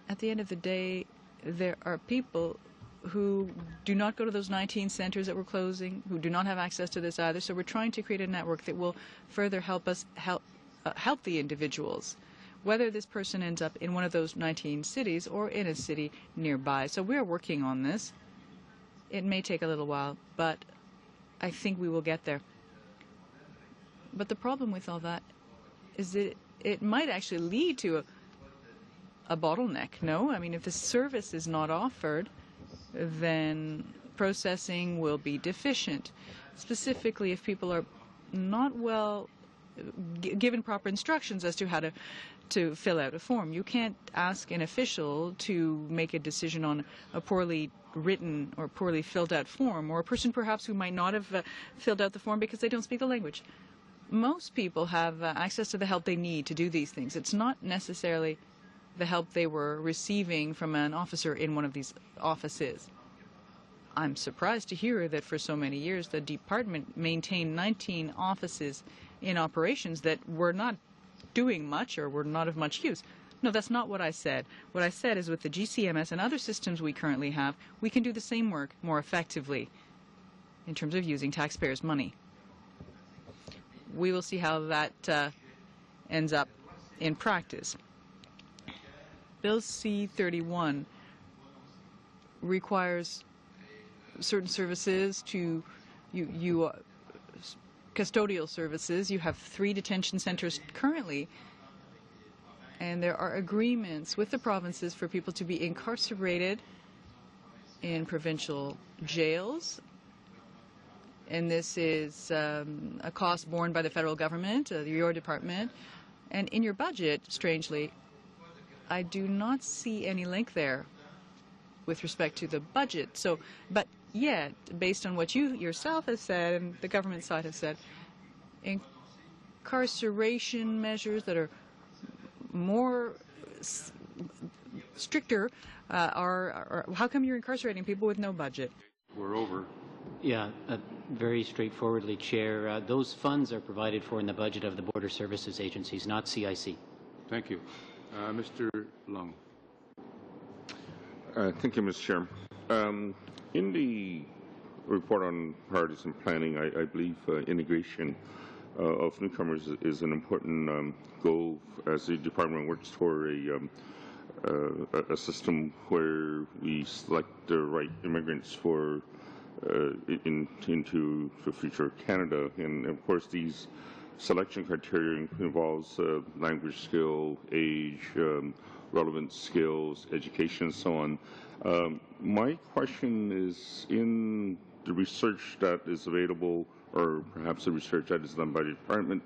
At the end of the day, there are people who do not go to those 19 centers that we're closing, who do not have access to this either. So we're trying to create a network that will further help us help the individuals, whether this person ends up in one of those 19 cities or in a city nearby. So we're working on this. It may take a little while, but I think we will get there. But the problem with all that is that it might actually lead to a bottleneck, no? I mean, if the service is not offered, then processing will be deficient. Specifically, if people are not well given proper instructions as to how to fill out a form. You can't ask an official to make a decision on a poorly written or poorly filled out form, or a person perhaps who might not have filled out the form because they don't speak the language. Most people have access to the help they need to do these things. It's not necessarily the help they were receiving from an officer in one of these offices. I'm surprised to hear that for so many years the department maintained 19 offices in operations that were not doing much or were not of much use. No, that's not what I said. What I said is with the GCMS and other systems we currently have, we can do the same work more effectively in terms of using taxpayers' money. We will see how that ends up in practice. Bill C-31 requires certain services to custodial services. You have 3 detention centers currently, and there are agreements with the provinces for people to be incarcerated in provincial jails. And this is a cost borne by the federal government, your department. And in your budget, strangely, I do not see any link there with respect to the budget. So, but yet, based on what you yourself have said and the government side has said, incarceration measures that are more stricter are how come you're incarcerating people with no budget? We're over. Yeah, very straightforwardly, Chair. Those funds are provided for in the budget of the Border Services Agencies, not CIC. Thank you. Mr. Long. Thank you, Mr. Chair. In the report on priorities and planning, I believe integration of newcomers is an important goal as the department works toward a system where we select the right immigrants for into the future of Canada. And of course, these selection criteria involves language skill, age, relevant skills, education, and so on. My question is, in the research that is available, or perhaps the research that is done by the department,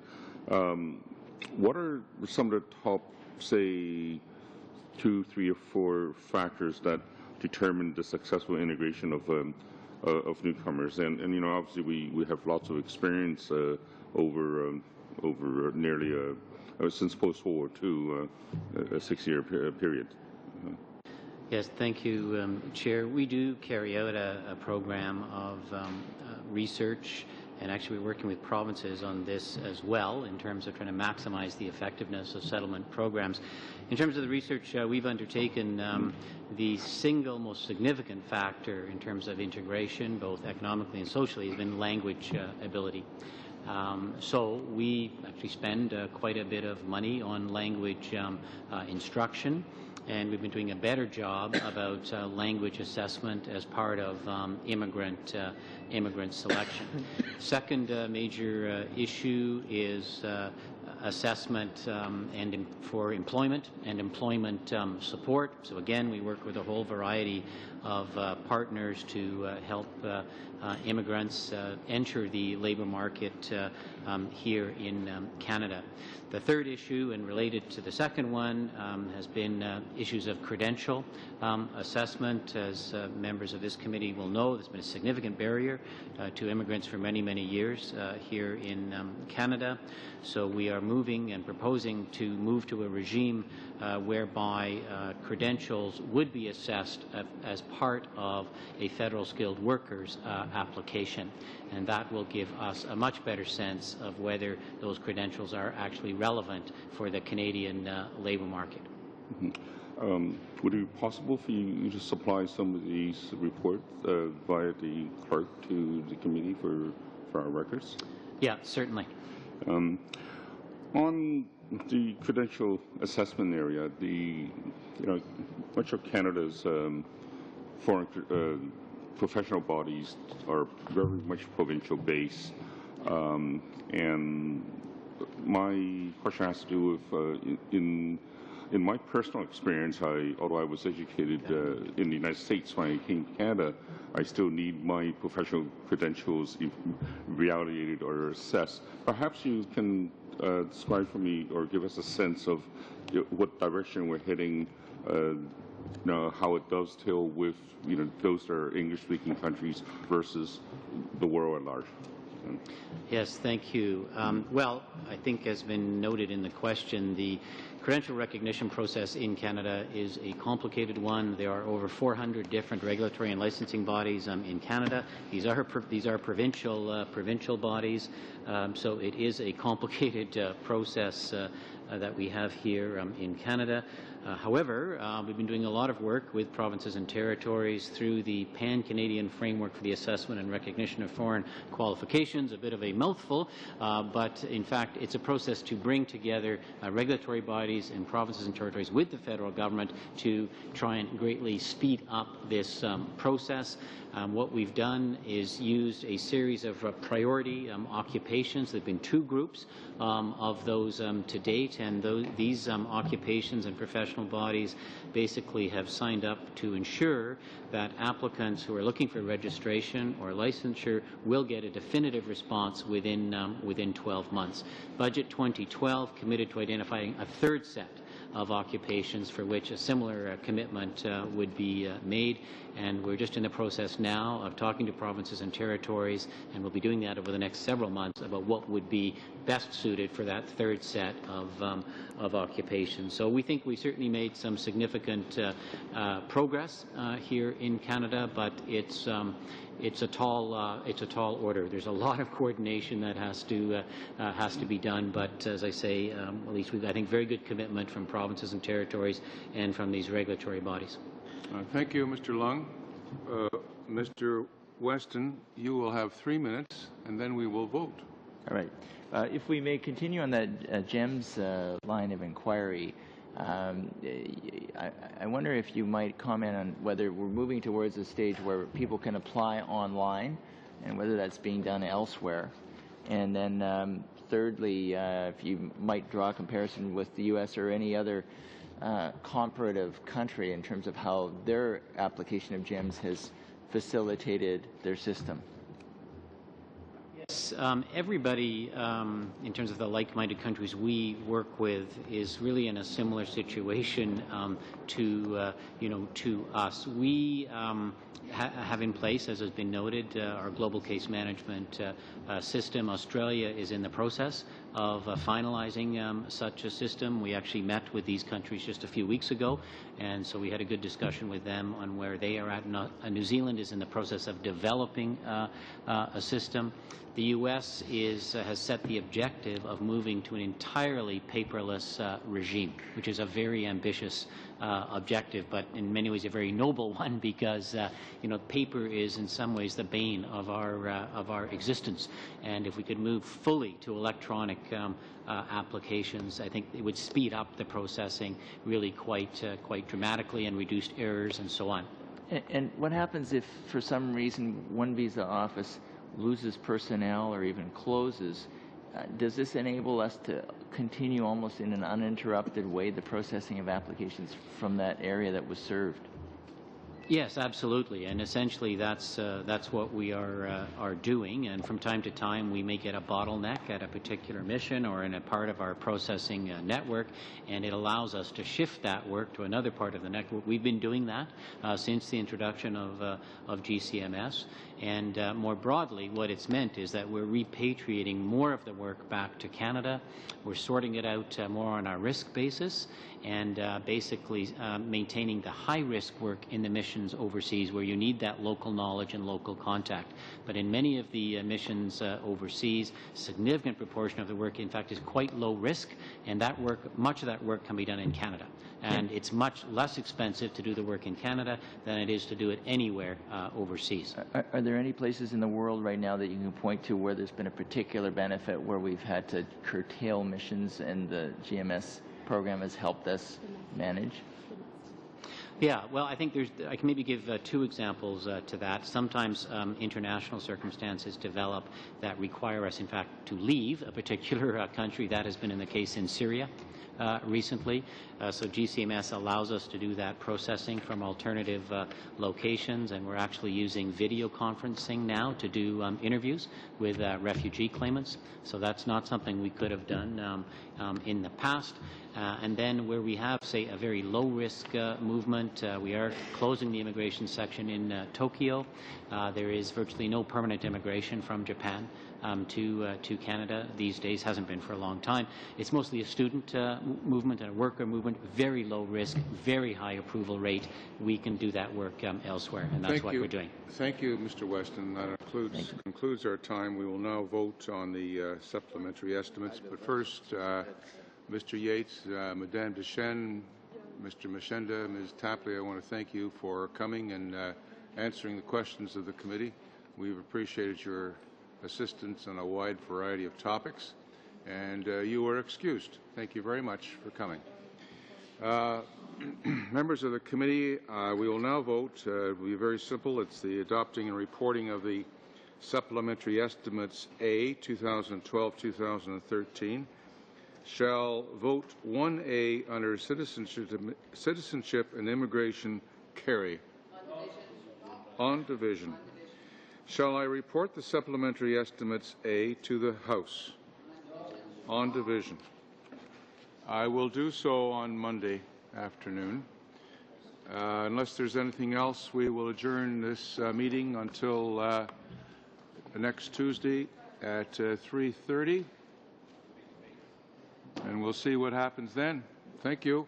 what are some of the top, say, 2, 3, or 4 factors that determine the successful integration of newcomers? And you know, obviously we have lots of experience over nearly since post-World War II, a 6-year period. Yes, thank you, Chair. We do carry out a program of research, and actually we're working with provinces on this as well in terms of trying to maximize the effectiveness of settlement programs. In terms of the research we've undertaken, the single most significant factor in terms of integration, both economically and socially, has been language ability. So we actually spend quite a bit of money on language instruction, and we've been doing a better job about language assessment as part of immigrant selection. Second major issue is assessment for employment and employment support. So again, we work with a whole variety of partners to help immigrants enter the labour market here in Canada. The third issue, and related to the second one, has been issues of credential assessment. As members of this committee will know, there's been a significant barrier to immigrants for many, many years here in Canada. So we are moving and proposing to move to a regime whereby credentials would be assessed as part of a federal skilled workers application, and that will give us a much better sense of whether those credentials are actually relevant for the Canadian labour market. Mm-hmm. Would it be possible for you to supply some of these reports via the clerk to the committee for our records? Yeah, certainly. On the credential assessment area, much of Canada's foreign professional bodies are very much provincial based, and my question has to do with in my personal experience, although I was educated in the United States, when I came to Canada, I still need my professional credentials evaluated or assessed. Perhaps you can describe for me or give us a sense of what direction we're heading, how it dovetails with those that are English-speaking countries versus the world at large. Yes, thank you. Well, I think as been noted in the question, the credential recognition process in Canada is a complicated one. There are over 400 different regulatory and licensing bodies in Canada. These are provincial bodies, so it is a complicated process that we have here in Canada. However, we've been doing a lot of work with provinces and territories through the Pan-Canadian Framework for the Assessment and Recognition of Foreign Qualifications, a bit of a mouthful, but in fact it's a process to bring together regulatory bodies in provinces and territories with the federal government to try and greatly speed up this process. What we've done is used a series of priority occupations. There have been 2 groups of those to date, and these occupations and professional bodies basically have signed up to ensure that applicants who are looking for registration or licensure will get a definitive response within 12 months. Budget 2012 committed to identifying a third set of occupations for which a similar commitment would be made, and we're just in the process now of talking to provinces and territories, and we'll be doing that over the next several months about what would be best suited for that third set of occupations. So we think we certainly made some significant progress here in Canada, but it's a tall order. There's a lot of coordination that has to be done, but as I say, at least we've, I think, very good commitment from provinces and territories and from these regulatory bodies. Thank you, Mr. Lung. Mr. Weston, you will have 3 minutes, and then we will vote. All right. If we may continue on that GEMS line of inquiry, I wonder if you might comment on whether we're moving towards a stage where people can apply online and whether that's being done elsewhere. And then thirdly, if you might draw a comparison with the U.S. or any other comparative country in terms of how their application of GEMS has facilitated their system. Yes, everybody, in terms of the like-minded countries we work with, is really in a similar situation to us. We have in place, as has been noted, our global case management system. Australia is in the process of finalizing such a system. We actually met with these countries just a few weeks ago, and so we had a good discussion with them on where they are at. New Zealand is in the process of developing a system. The U.S. has set the objective of moving to an entirely paperless regime, which is a very ambitious objective, but in many ways a very noble one, because paper is in some ways the bane of our existence, and if we could move fully to electronic applications, I think it would speed up the processing really quite dramatically and reduce errors and so on. And what happens if, for some reason, one visa office loses personnel or even closes? does this enable us to continue almost in an uninterrupted way the processing of applications from that area that was served? Yes, absolutely, and essentially that's what we are doing. And from time to time, we may get a bottleneck at a particular mission or in a part of our processing network, and it allows us to shift that work to another part of the network. We've been doing that since the introduction of GCMS, and more broadly, what it's meant is that we're repatriating more of the work back to Canada. We're sorting it out more on our risk basis, and basically maintaining the high-risk work in the missions overseas where you need that local knowledge and local contact. But in many of the missions overseas, significant proportion of the work, in fact, is quite low risk, and that work, much of that work can be done in Canada. And it's much less expensive to do the work in Canada than it is to do it anywhere overseas. Are there any places in the world right now that you can point to where there's been a particular benefit where we've had to curtail missions and the GMS program has helped us manage? Yeah, well, I think I can maybe give two examples to that. Sometimes international circumstances develop that require us, in fact, to leave a particular country. That has been in the case in Syria recently. So GCMS allows us to do that processing from alternative locations, and we're actually using video conferencing now to do interviews with refugee claimants. So that's not something we could have done in the past. And then where we have, say, a very low-risk movement, we are closing the immigration section in Tokyo. There is virtually no permanent immigration from Japan to Canada these days, hasn't been for a long time. It's mostly a student movement and a worker movement, very low risk, very high approval rate. We can do that work elsewhere, and that's what we're doing. Thank you, Mr. Weston. That concludes our time. We will now vote on the supplementary estimates. But first, Mr. Yates, Madame Deschênes, Mr. Mashenda, Ms. Tapley, I want to thank you for coming and answering the questions of the committee. We've appreciated your assistance on a wide variety of topics, and you are excused. Thank you very much for coming. Members of the committee, we will now vote. It will be very simple. It's the adopting and reporting of the supplementary estimates A, 2012-2013. Shall vote 1A under citizenship and immigration carry? On division. Shall I report the supplementary estimates A to the House? On division. I will do so on Monday afternoon. Unless there's anything else, we will adjourn this meeting until next Tuesday at 3:30. And we'll see what happens then. Thank you.